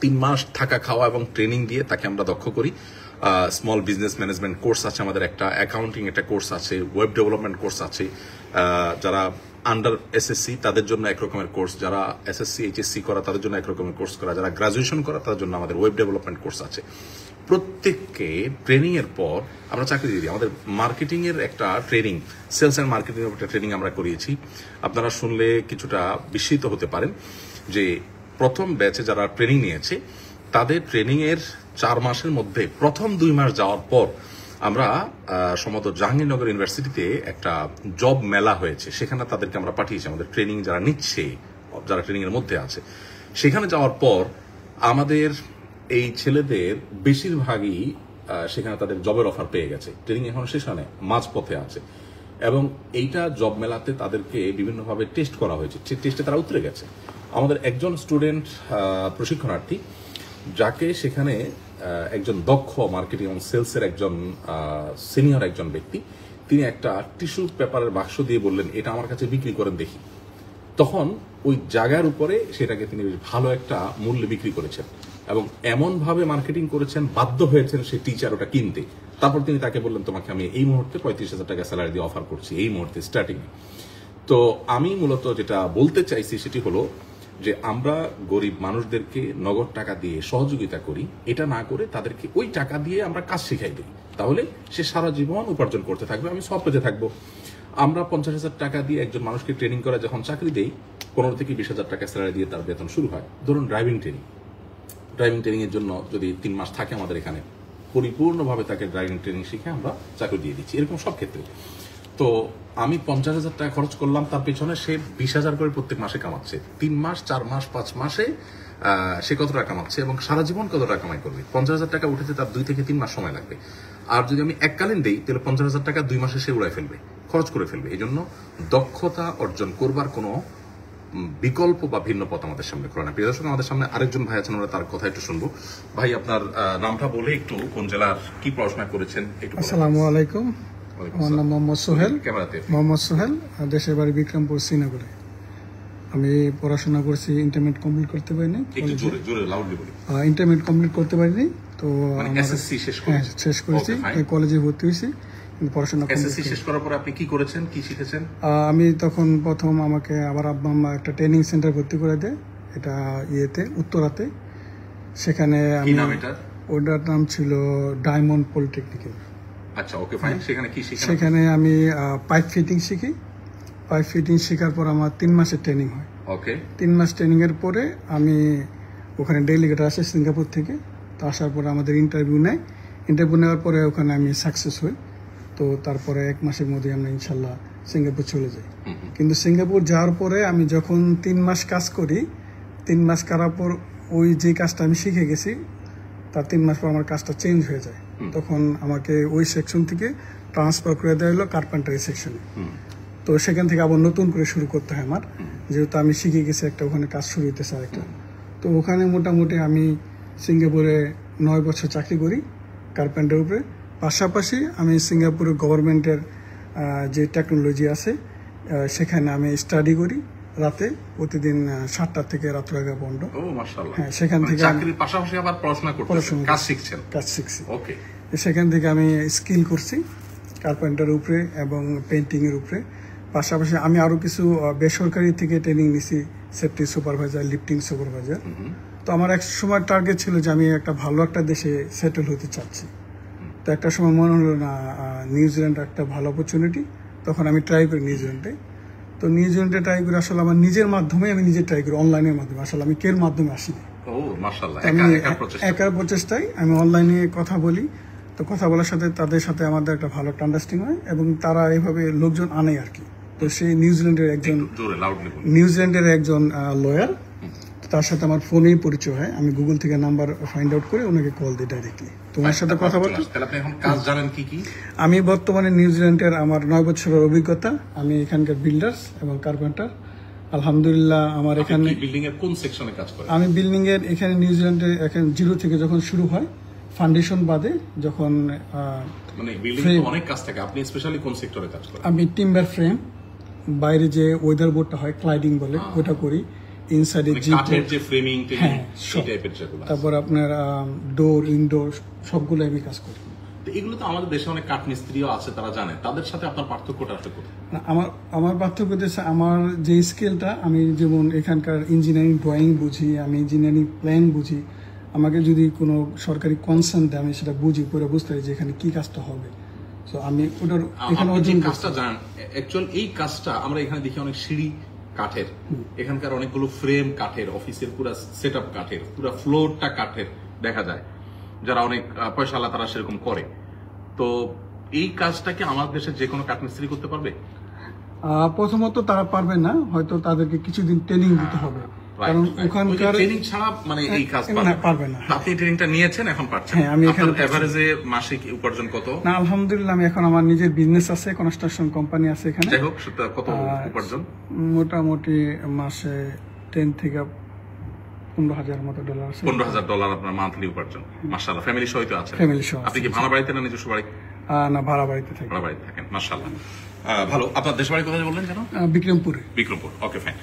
3 মাস থাকা, খাওয়া এবং ট্রেনিং দিয়ে তাকে আমরা দক্ষ করি। স্মল বিজনেস ম্যানেজমেন্ট কোর্স আছে আমাদের, একটা অ্যাকাউন্টিং একটা কোর্স আছে, ওয়েব ডেভেলপমেন্ট কোর্স আছে, যারা আন্ডার এসএসসি তাদের জন্য একরকমের কোর্স, যারা এসএসসি এইচএসসি করা তাদের জন্য একরকমের কোর্স করা, যারা গ্রাজুয়েশন করা তাদের জন্য আমাদের ওয়েব ডেভেলপমেন্ট কোর্স আছে। প্রত্যেককে ট্রেনিং এর পর আমরা চাকরি দিয়ে দিই। আমাদের মার্কেটিং এর একটা ট্রেনিং, সেলস এন্ড মার্কেটিং এর একটা ট্রেনিং আমরা করিয়েছি। আপনারা শুনলে কিছুটা বিস্মিত হতে পারেন যে প্রথম ব্যাচে যারা ট্রেনিং নিয়েছে তাদের ট্রেনিং এর 4 মাসের মধ্যে প্রথম 2 মাস যাওয়ার পর আমরা সম্ভবত জাহাঙ্গীরনগর ইউনিভার্সিটিতে একটা জব মেলা হয়েছে, সেখানে তাদেরকে আমরা পাঠিয়েছি। আমাদের ট্রেনিং যারা নিচ্ছে, যারা ট্রেনিং এর মধ্যে আছে, সেখানে যাওয়ার পর আমাদের এই ছেলেদের বেশিরভাগই সেখানে তাদের জবের অফার পেয়ে গেছে। ট্রেনিং এখন শেষ হয় না, মাঝপথে আছে, এবং এইটা জব মেলাতে তাদেরকে বিভিন্নভাবে টেস্ট করা হয়েছে, টেস্টে তারা উতরে গেছে। আমাদের একজন স্টুডেন্ট প্রশিক্ষণার্থী, যাকে সেখানে একজন দক্ষ মার্কেটিং এবং সেলসের একজন সিনিয়র একজন ব্যক্তি, তিনি একটা টিস্যু পেপারের বাক্স দিয়ে বললেন, এটা আমার কাছে বিক্রি করেন দেখি। তখন ওই জায়গার উপরে সেটাকে তিনি ভালো একটা মূল্যে বিক্রি করেছেন এবং এমনভাবে মার্কেটিং করেছেন, বাধ্য হয়েছেন সেই টিচার ওটা কিনতে। তারপর তিনি তাকে বললেন, তোমাকে আমি এই মুহূর্তে 35,000 টাকা স্যালারি দিয়ে অফার করছি, এই মুহূর্তে স্টার্টিং। তো আমি মূলত যেটা বলতে চাইছি সেটি হলো যে আমরা গরিব মানুষদেরকে নগদ টাকা দিয়ে সহযোগিতা করি, এটা না করে তাদেরকে ওই টাকা দিয়ে আমরা কাজ শিখাই দিই, তাহলে সে সারা জীবন উপার্জন করতে থাকবে, আমি সব পেতে থাকবো। আমরা 50,000 টাকা দিয়ে একজন মানুষকে ট্রেনিং করে যখন চাকরি দেই, 15 থেকে 20,000 টাকা স্যালারি দিয়ে তার বেতন শুরু হয়। ধরুন ড্রাইভিং ট্রেনিং এর জন্য যদি 3 মাস থাকে আমাদের এখানে, পরিপূর্ণভাবে তাকে ড্রাইভিং ট্রেনিং শিখে আমরা চাকরি দিয়ে দিচ্ছি, এরকম সব ক্ষেত্রে। তো আমি 50,000 টাকা খরচ করলাম তার পেছনে, সে 20,000 করে প্রত্যেক মাসে কামাচ্ছে। 3 মাস, 4 মাস, 5 মাসে সে কত টাকা কামাচ্ছে এবং সারা জীবন কত টাকা কামাই করবে। 50,000 টাকা উঠেছে তার 2 থেকে 3 মাস সময় লাগবে। আর যদি আমি এককালীন দেই তাহলে 50,000 টাকা 2 মাসে সে উড়াই ফেলবে, খরচ করে ফেলবে। এই জন্য দক্ষতা অর্জন করবার কোনো বিকল্প বা ভিন্ন পথ আমাদের সামনে খোলা না। প্রিয় দর্শক, আমাদের সামনে আরেকজন ভাই আছেন, ওরা তার কথা একটু শুনবো। ভাই, আপনার নামটা বলে একটু, কোন জেলার, কি পড়াশোনা করেছেন একটু। আসসালামু আলাইকুম, আমার নাম মোহাম্মদ সোহেল। মোহাম্মদ সোহেল, দেশের বাড়ি বিক্রমপুর, শ্রীনগরে। আমি পড়াশোনা করছি, ইন্টারমিডিয়েট কমপ্লিট করতে পারিনি। ইন্টারমিডিয়েট কমপ্লিট করতে পারিনি, তো শেষ করেছি, কলেজে ভর্তি হয়েছি। পড়াশোনা শেষ করার পর আপনি কি করেছেন, কি শিখেছেন? আমি তখন প্রথম আমাকে আবার আব্বা আম্মা একটা ট্রেনিং সেন্টার ভর্তি করে দেয়, এটা উত্তরাতে। সেখানে আমি, ওটার নাম ছিল ডায়মন্ড পলিটেকনিক্যাল। আচ্ছা, ওকে, ফাইন। সেখানে কি শিখেন? সেখানে আমি পাইপ ফিটিং শিখি। পাইপ ফিটিং শেখার পর আমার 3 মাসের ট্রেনিং হয়। ওকে। 3 মাস ট্রেনিং এর পরে আমি ওখানে ডেলিগেট আসে সিঙ্গাপুর থেকে। তো আসার পরে আমাদের ইন্টারভিউ নেয়। ইন্টারভিউ নেওয়ার পরে ওখানে আমি সাকসেস হই। তো তারপরে 1 মাসের মধ্যে আমরা ইনশাল্লাহ সিঙ্গাপুর চলে যাই। কিন্তু সিঙ্গাপুর যাওয়ার পরে আমি যখন 3 মাস কাজ করি, 3 মাস করার পর ওই যে কাজটা আমি শিখে গেছি, তার 3 মাস পর আমার কাজটা চেঞ্জ হয়ে যায়। তখন আমাকে ওই সেকশন থেকে ট্রান্সফার করে দেওয়া হলো কার্পেন্টারি সেকশনে। তো সেখান থেকে আবার নতুন করে শুরু করতে হয় আমার, যেহেতু আমি শিখে গেছি একটা, ওখানে কাজ শুরু হইতেছে আরেকটা। তো ওখানে মোটামুটি আমি সিঙ্গাপুরে 9 বছর চাকরি করি কার্পেন্টারের উপরে। পাশাপাশি আমি সিঙ্গাপুরের গভর্নমেন্টের যে টেকনোলজি আছে সেখানে আমি স্টাডি করি রাতে, প্রতিদিন 7টা থেকে রাত 11 পর্যন্ত। হ্যাঁ, সেখান থেকে পাশাপাশি আবার পড়াশোনা করতেছেন, কাজ শিখছেন? কাজ শিখছি। ওকে। সেখান থেকে আমি স্কিল করছি কার্পেন্টারের উপরে এবং পেন্টিং এর উপরে। পাশাপাশি আমি আরো কিছু বেসরকারি থেকে ট্রেনিং নিছি, সেফটি সুপারভাইজার, লিফটিং সুপারভাইজার। তো আমার এক সময় টার্গেট ছিল যে আমি একটা ভালো একটা দেশে সেটেল হতে চাচ্ছি। তো একটা সময় মনে হলো না, নিউজিল্যান্ড একটা ভালো অপরচুনিটি, তখন আমি ট্রাই করি নিউজিল্যান্ডে। তো নিউজিল্যান্ডে ট্রাই করি আসলে আমার নিজের মাধ্যমে, আমি নিজে ট্রাই করি, অনলাইনের মাধ্যমে। আসলে আমি কের মাধ্যমে আসিনি, আমি একার প্রচেষ্টায় আমি অনলাইনে কথা বলি। তো কথা বলার সাথে তাদের সাথে আমাদের একটা ভালো আন্ডারস্ট্যান্ডিং হয় এবং তারা এইভাবে লোকজন আনে আর কি। তো সেই নিউজিল্যান্ডের একজন লয়ার, তার সাথে আমার ফোনেই পরিচয় হয়, আমি গুগল থেকে নাম্বার ফাইন্ড আউট করে ওনাকে কল দিই ডাইরেক্টলি, তোমার সাথে কথা বলতে। তাহলে আপনি এখন কাজ জানেন কি কি? আমি বর্তমানে নিউজিল্যান্ডের আমার 9 বছরের অভিজ্ঞতা, আমি এখানকার বিল্ডার্স এবং কার্পেন্টার। আলহামদুলিল্লাহ আমার এখানে বিল্ডিং এর কোন সেকশনে কাজ করেন? আমি বিল্ডিং এর এখানে নিউজিল্যান্ডে এখানে জিরো থেকে যখন শুরু হয়, ফাউন্ডেশন বাদে যখন মানে বিল্ডিং এ অনেক কাজ থাকে, আপনি স্পেশালি কোন সেক্টরে কাজ করেন? আমি টিম্বার ফ্রেম, বাইরে যে ওয়েদার বোর্ডটা হয় ক্লাইডিং বলে ওটা করি, ইনসাইডে কাঠের যে ফ্রেমিং সেই টাইপের যেগুলো, তারপর আপনার ডোর ইনডোর সবগুলো আমি কাজ করি। তো এগুলো তো আমাদের দেশে অনেক কাঠ মিস্ত্রিও আছে, তারা জানে, তাদের সাথে আপনার পার্থক্যটা আসলে কোথায়? আমার পার্থক্য হচ্ছে আমার যে স্কিলটা, আমি যেমন এখানকার ইঞ্জিনিয়ারিং ড্রয়িং বুঝি, আমি ইঞ্জিনিয়ারিং প্ল্যান বুঝি, আমাকে যদি কোনো সরকারি কনসার্ন দেয় আমি সেটা বুঝি, পরে বুঝতে পারি যে এখানে কি কাজটা হবে। তো আমি ওটার এখানে অর্জন কাজটা জানেন। অ্যাকচুয়াল এই কাজটা আমরা এখানে দেখি অনেক সিঁড়ি কাঠের, এখানকার অনেকগুলো ফ্রেম কাঠের, অফিসের পুরো সেটআপ কাঠের, পুরো ফ্লোরটা কাঠের দেখা যায়, যারা অনেক পয়সাওয়ালা তারা সেরকম করে। তো এই কাজটা কি আমাদের দেশের যে কোনো কাঠমিস্ত্রি করতে পারবে? প্রথমত তারা পারবে না, হয়তো তাদেরকে কিছুদিন ট্রেনিং দিতে হবে, কারণ ওখানকার ট্রেনিং ছাড়া মানে এই কাজ পারবে না। আপনি ট্রেনিংটা নিয়েছেন, এখন পারছেন? হ্যাঁ, আমি এখানে এভারেজে মাসিক উপার্জন কত? না আলহামদুলিল্লাহ, আমি এখন আমার নিজের বিজনেস আছে, কনস্ট্রাকশন কোম্পানি আছে এখানে। যাই হোক, সেটা কত উপার্জন? মোটামুটি মাসে 10 থেকে 15,000 মতো ডলার আছে। $15,000 আপনার মান্থলি উপার্জন, মাশাআল্লাহ। ফ্যামিলি সহ তো আছে? ফ্যামিলি সহ। আপনি কি ভাড়া বাড়িতে না নিজস্ব বাড়ি? না, ভাড়া বাড়িতে থাকি। ভাড়া বাড়িতে থাকেন, মাশাআল্লাহ। ভালো। আপনার দেশ বাড়ি কোথায় বললেন যেন? বিক্রমপুরে। Bikrampur, okay fine.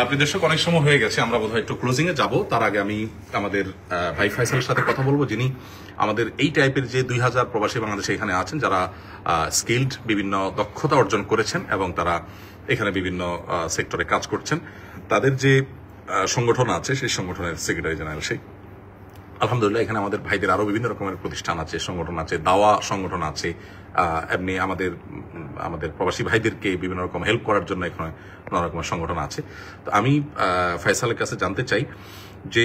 আপনি দর্শক, অনেক সময় হয়ে গেছে, আমরা বোধহয় একটু ক্লোজিং এ যাব। তার আগে আমি আমাদের ভাই ফাইসালের সাথে কথা বলবো, যিনি আমাদের এই টাইপের যে 2000 প্রবাসী বাংলাদেশে এখানে আছেন, যারা স্কিলড বিভিন্ন দক্ষতা অর্জন করেছেন এবং তারা এখানে বিভিন্ন সেক্টরে কাজ করছেন, তাদের যে সংগঠন আছে সেই সংগঠনের সেক্রেটারি জেনারেল। সেই আলহামদুলিল্লাহ এখানে আমাদের ভাইদের আরো বিভিন্ন রকমের প্রতিষ্ঠান আছে, সংগঠন আছে, দাওয়া সংগঠন আছে, এমনি আমাদের প্রবাসী ভাইদেরকে বিভিন্ন রকম হেল্প করার জন্য এখানে নানা রকমের সংগঠন আছে। তো আমি ফয়সালের কাছে জানতে চাই যে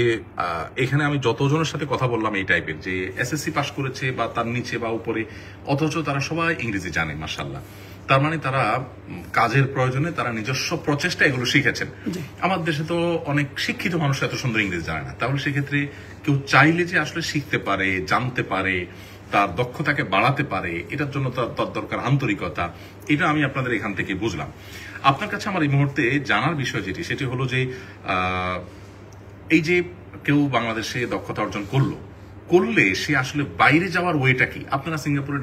এখানে আমি যতজনের সাথে কথা বললাম এই টাইপের, যে এসএসসি পাস করেছে বা তার নিচে বা উপরে, অথচ তারা সবাই ইংরেজি জানে, মাশাআল্লাহ। তার মানে তারা কাজের প্রয়োজনে তারা নিজস্ব প্রচেষ্টা এগুলো শিখেছেন। আমার দেশে তো অনেক শিক্ষিত মানুষ এত সুন্দর ইংরেজি জানে না, তাহলে সেক্ষেত্রে কেউ চাইলে যে আসলে শিখতে পারে, জানতে পারে, তার দক্ষতাকে বাড়াতে পারে, এটার জন্য তার দরকার আন্তরিকতা। এটা আমি আপনাদের এখান থেকে বুঝলাম। আপনার কাছে আমার এই মুহূর্তে জানার বিষয় যেটি, সেটি হলো যে এই যে কেউ বাংলাদেশে দক্ষতা অর্জন করলে সে আসলে বাইরে যাওয়ার ওয়েটা কি? আপনারা সিঙ্গাপুরে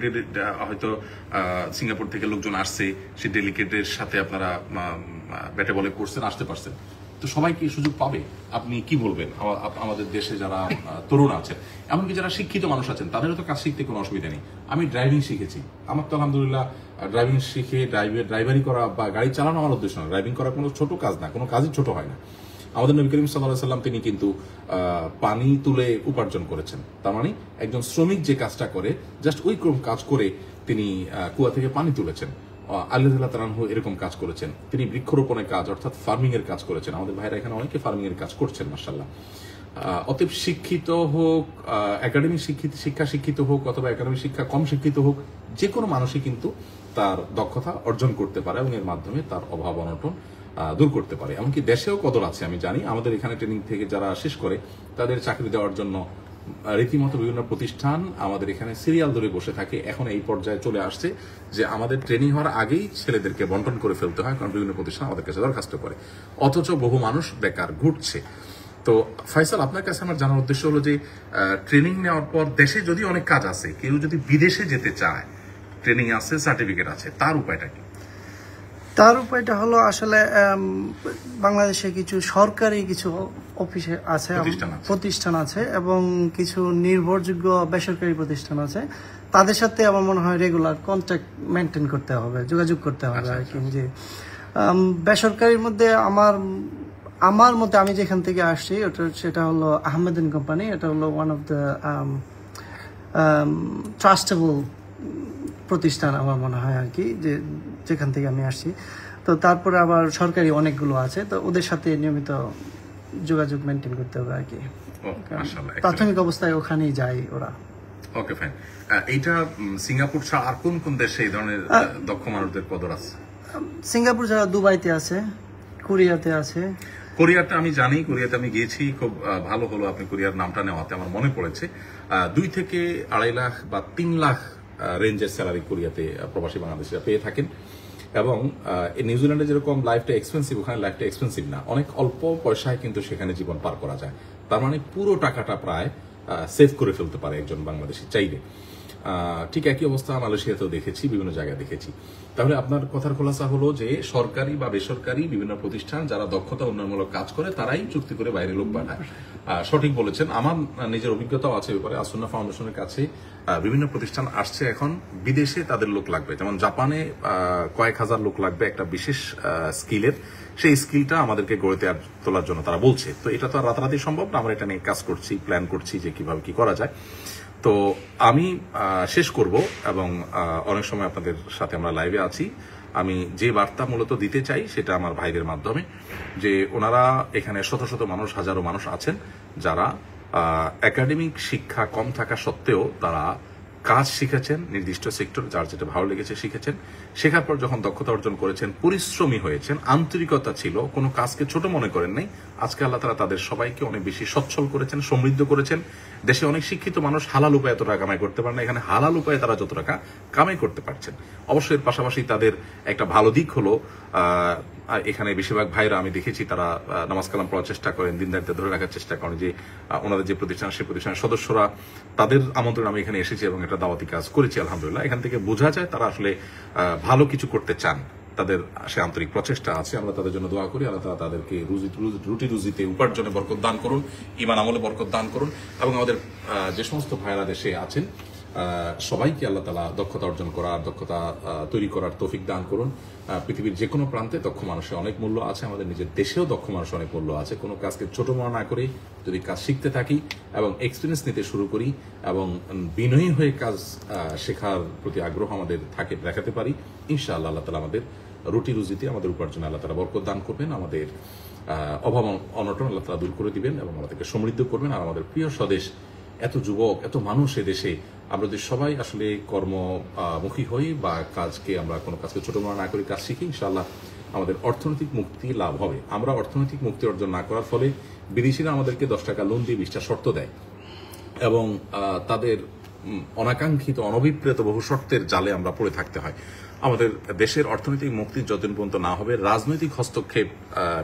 হয়তো সিঙ্গাপুর থেকে লোকজন আসছে, সে ডেলিগেটের সাথে আপনারা ব্যাটে বলে করছেন, আসতে পারছেন, তো সবাই কি সুযোগ পাবে? আপনি কি বলবেন? আমাদের দেশে যারা তরুণ আছেন, এমনকি যারা শিক্ষিত মানুষ আছেন, তাদেরও তো কাজ শিখতে কোনো অসুবিধা নেই। আমি ড্রাইভিং শিখেছি, আমার তো আলহামদুলিল্লাহ ড্রাইভিং শিখে ড্রাইভারি করা বা গাড়ি চালানো আমার উদ্দেশ্য না। ড্রাইভিং করা কোনো ছোট কাজ না, কোনো কাজই ছোট হয় না। আমাদের নবী করিম সাল্লাল্লাহু আলাইহি ওয়াসাল্লাম তিনি কিন্তু পানি তুলে উপার্জন করেছেন। তার মানে একজন শ্রমিক যে কাজটা করে, জাস্ট ওই কাজ করে তিনি কুয়া থেকে পানি তুলেছেন। আলী রাদিয়াল্লাহু তাআলা আনহু এরকম কাজ করেছেন। তিনি বৃক্ষরোপণের কাজ অর্থাৎ ফার্মিং এর কাজ করেছেন। আমাদের ভাইরা এখানে অনেকে ফার্মিং এর কাজ করছেন, মাশাআল্লাহ। অতএব শিক্ষিত হোক, একাডেমিক শিক্ষা শিক্ষিত হোক অথবা একাডেমিক শিক্ষা কম শিক্ষিত হোক, যে কোনো মানুষই কিন্তু তার দক্ষতা অর্জন করতে পারে এবং এর মাধ্যমে তার অভাব অনটন দূর করতে পারে। এমনকি দেশেও কদর আছে, আমি জানি। আমাদের এখানে ট্রেনিং থেকে যারা শেষ করে তাদের চাকরি দেওয়ার জন্য রীতিমতো বিভিন্ন প্রতিষ্ঠান আমাদের এখানে সিরিয়াল ধরে বসে থাকে। এখন এই পর্যায়ে চলে আসছে যে আমাদের ট্রেনিং হওয়ার আগেই ছেলেদেরকে বন্টন করে ফেলতে হয়, কারণ বিভিন্ন প্রতিষ্ঠান আমাদের কাছে দরখাস্ত করে, অথচ বহু মানুষ বেকার ঘুরছে। তো ফয়সাল, আপনার কাছে আমার জানার উদ্দেশ্য হলো যে ট্রেনিং নেওয়ার পর দেশে যদি অনেক কাজ আছে, কেউ যদি বিদেশে যেতে চায়, ট্রেনিং আছে, সার্টিফিকেট আছে, তার উপায়টা কি? তার উপায়টা হলো আসলে বাংলাদেশে কিছু সরকারি কিছু অফিসে আছে, প্রতিষ্ঠান আছে এবং কিছু নির্ভরযোগ্য বেসরকারি প্রতিষ্ঠান আছে। তাদের সাথে আমার মনে হয় রেগুলার কন্ট্যাক্ট মেনটেন করতে হবে, যোগাযোগ করতে হবে আর কি। যে বেসরকারির মধ্যে আমার মতে আমি যেখান থেকে আসছি সেটা হলো আহমেদান কোম্পানি। এটা হলো ওয়ান অফ দ্য ট্রাস্টেবল প্রতিষ্ঠান আমার মনে হয় আর কি, যেখান থেকে আমি আসছি। তো তারপরে আবার সরকারি অনেকগুলো আছে, তো ওদের সাথে নিয়মিত যোগাযোগ মেনটেন করতে হবে আর কি। প্রাথমিক অবস্থায় ওখানেই যায় ওরা। Okay fine. এইটা সিঙ্গাপুর ছাড়া আর কোন কোন দেশে এই ধরনের দক্ষ মানুষদের কদর আছে? সিঙ্গাপুর ছাড়া দুবাইতে আছে, কোরিয়াতে আছে, কোরিয়াতে আমি জানি, কোরিয়াতে আমি গিয়েছি, খুব ভালো হলো আপনি কোরিয়ার নামটা নেওয়াতে আমার মনে পড়েছে। 2 থেকে 2.5 লাখ বা 3 লাখ রেঞ্জের স্যালারি কোরিয়াতে প্রবাসী বাংলাদেশিরা পেয়ে থাকেন। এবং নিউজিল্যান্ডে যেরকম লাইফটা এক্সপেন্সিভ, ওখানে লাইফটা এক্সপেন্সিভ না, অনেক অল্প পয়সায় কিন্তু সেখানে জীবন পার করা যায়। তার মানে পুরো টাকাটা প্রায় সেভ করে ফেলতে পারে একজন বাংলাদেশি চাইলে। ঠিক একই অবস্থা মালয়েশিয়াতেও দেখেছি, বিভিন্ন জায়গায় দেখেছি। তাহলে আপনার কথার খোলাসা হলো যে সরকারি বা বেসরকারি বিভিন্ন প্রতিষ্ঠান যারা দক্ষতা উন্নয়নমূলক কাজ করে তারাই চুক্তি করে বাইরে লোক পাঠায়। সঠিক বলেছেন। আমার নিজের অভিজ্ঞতাও আছে ব্যাপারে। আসুন্না ফাউন্ডেশনের কাছে বিভিন্ন প্রতিষ্ঠান আসছে এখন, বিদেশে তাদের লোক লাগবে, যেমন জাপানে কয়েক হাজার লোক লাগবে একটা বিশেষ স্কিলের, সেই স্কিলটা আমাদেরকে গড়ে তোলার জন্য তারা বলছে। তো এটা তো আর রাতারাতি সম্ভব না, আমরা এটা নিয়ে কাজ করছি, প্ল্যান করছি যে কিভাবে কি করা যায়। তো আমি শেষ করব, এবং অনেক সময় আপনাদের সাথে আমরা লাইভে আছি। আমি যে বার্তা মূলত দিতে চাই সেটা আমার ভাইদের মাধ্যমে, যে ওনারা এখানে শত শত মানুষ, হাজারো মানুষ আছেন যারা একাডেমিক শিক্ষা কম থাকা সত্ত্বেও তারা কাজ শিখেছেন, নির্দিষ্ট সেক্টর যার যেটা ভালো লেগেছে শিখেছেন। শেখার পর যখন দক্ষতা অর্জন করেছেন, পরিশ্রমী হয়েছেন, আন্তরিকতা ছিল, কোনো কাজকে ছোট মনে করেন নাই। আজকে আল্লাহ তাআলা তাদের সবাইকে অনেক বেশি সচ্ছল করেছেন, সমৃদ্ধ করেছেন। দেশে অনেক শিক্ষিত মানুষ হালাল উপায়ে এত টাকা কামাই করতে পারে না, এখানে হালাল উপায়ে তারা যত টাকা কামাই করতে পারছেন। অবশ্যই এর পাশাপাশি তাদের একটা ভালো দিক হলো এখানে বেশিরভাগ ভাইরা আমি দেখেছি তারা নামাজ কালাম পড়ার চেষ্টা করেন, দিনদারিতা ধরে রাখার চেষ্টা করেন। যে ওনাদের যে প্রতিষ্ঠান, সেই প্রতিষ্ঠানের সদস্যরা, তাদের আমন্ত্রণ আমি এখানে এসেছি এবং একটা দাওয়াতি কাজ করেছি আলহামদুলিল্লাহ। এখান থেকে বোঝা যায় তারা আসলে ভালো কিছু করতে চান, তাদের সে আন্তরিক প্রচেষ্টা আছে। আমরা তাদের জন্য দোয়া করি, আল্লাহ তাআলা তাদেরকে রুটি রুজিতে উপার্জনে বরকত দান করুন, ঈমান আমলে বরকত দান করুন, এবং আমাদের যে সমস্ত ভাইরা দেশে আছেন সবাইকে আল্লাহ তাআলা দক্ষতা অর্জন করার, দক্ষতা তৈরি করার তৌফিক দান করুন। পৃথিবীর যে কোনো প্রান্তে দক্ষ মানুষের অনেক মূল্য আছে, আমাদের নিজের দেশেও দক্ষ মানুষের অনেক মূল্য আছে। কোনো কাজকে ছোট মনে না করে যদি কাজ শিখতে থাকি এবং এক্সপিরিয়েন্স নিতে শুরু করি এবং বিনয়ী হয়ে কাজ শেখার প্রতি আগ্রহ আমাদের থাকে, দেখাতে পারি, ইনশাআল্লাহ আল্লাহ তাআলা আমাদের রুটি রুজিতে, আমাদের উপার্জনে আল্লাহ তাআলা বরকত দান করবেন, আমাদের অভাব অনটন আল্লাহ তাআলা দূর করে দিবেন এবং আমাদেরকে সমৃদ্ধ করবেন। আর আমাদের প্রিয় স্বদেশ, এত যুবক, এত মানুষ দেশে, আমরা যদি সবাই আসলে কর্মমুখী হই বা কাজকে, আমরা কোনো কাজকে ছোট মনে না করি, কাজ শিখি, ইনশাআল্লাহ আমাদের অর্থনৈতিক মুক্তি লাভ হবে। আমরা অর্থনৈতিক মুক্তি অর্জন না করার ফলে বিদেশিরা আমাদেরকে 10 টাকা লোন দিয়ে 20টা শর্ত দেয় এবং তাদের অনাকাঙ্ক্ষিত, অনভিপ্রেত বহু শর্তের জালে আমরা পড়ে থাকতে হয়। আমাদের দেশের অর্থনৈতিক মুক্তি যতদিন পর্যন্ত না হবে, রাজনৈতিক হস্তক্ষেপ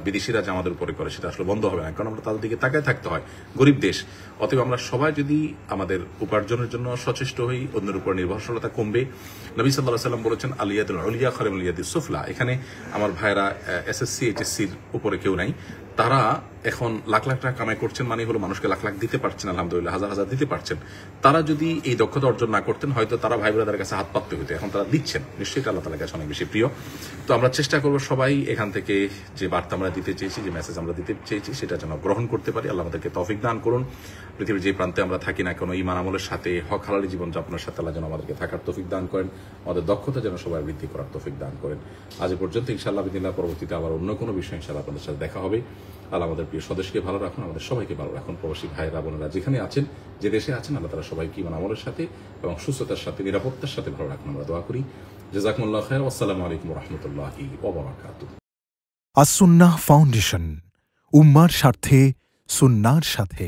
বিদেশিরা যে আমাদের উপরে করে সেটা আসলে বন্ধ হবে না, কারণ আমরা তাদের দিকে তাকায় থাকতে হয়, গরিব দেশ। অতএব আমরা সবাই যদি আমাদের উপার্জনের জন্য সচেষ্ট হই, অন্যের উপর নির্ভরশীলতা কমবে। নবী সাল্লাল্লাহু আলাইহি ওয়াসাল্লাম বলেছেন, আলিয়াতুল উলিয়া খায়রুম মিন আলিয়াতিস সুফলা। এখানে আমার ভাইরা এসএসসি এইচএসসির উপরে কেউ নাই, তারা এখন লাখ লাখ টাকা কামাই করছেন, মানে হলো মানুষকে লাখ লাখ দিতে পারছেন, আলহামদুলিল্লাহ, হাজার হাজার দিতে পারছেন। তারা যদি এই দক্ষতা অর্জন না করতেন, হয়তো তারা ভাই বোনদের কাছে হাত পাততে হতো। এখন তারা দিচ্ছেন, নিশ্চয়ই আল্লাহ তাআলার কাছে অনেক বেশি প্রিয়। তো আমরা চেষ্টা করব সবাই এখান থেকে যে বার্তা আমরা দিতে চেয়েছি, যে মেসেজ আমরা দিতে চেয়েছি, সেটা যেন গ্রহণ করতে পারি। আল্লাহ আমাদেরকে তৌফিক দান করুন। পৃথিবীর যে প্রান্তে আমরা থাকি না কেন, ঈমান আমলের সাথে, হক হালালি জীবনযাপনের সাথে আল্লাহ যেন আমাদেরকে থাকার তৌফিক দান করেন, আমাদের দক্ষতা যেন সবাই বৃদ্ধি করার তৌফিক দান করেন। আজ পর্যন্ত, ইনশাআল্লাহ বিদিল্লাহ, পরবর্তীতে আবার অন্য কোনো বিষয় ইনশাআল্লাহ আপনাদের সাথে দেখা হবে। আল্লাহ আমাদের প্রিয় স্বদেশকে ভালো রাখুন, আমাদের সবাইকে ভালো রাখুন। প্রবাসী ভাইরা বোনেরা যেখানে আছেন, যে দেশে আছেন, আল্লাহ তাআলা সবাইকে ঈমান আমলের সাথে এবং সুস্থতার সাথে, নিরাপত্তার সাথে ভালো রাখুন, আমরা দোয়া করি। জাযাকুমুল্লাহু খায়র। আসসালামু আলাইকুম ওয়া রাহমাতুল্লাহি ওয়া বারাকাতুহু। আস-সুন্নাহ ফাউন্ডেশন, উম্মার স্বার্থে, সুন্নাহর সাথে।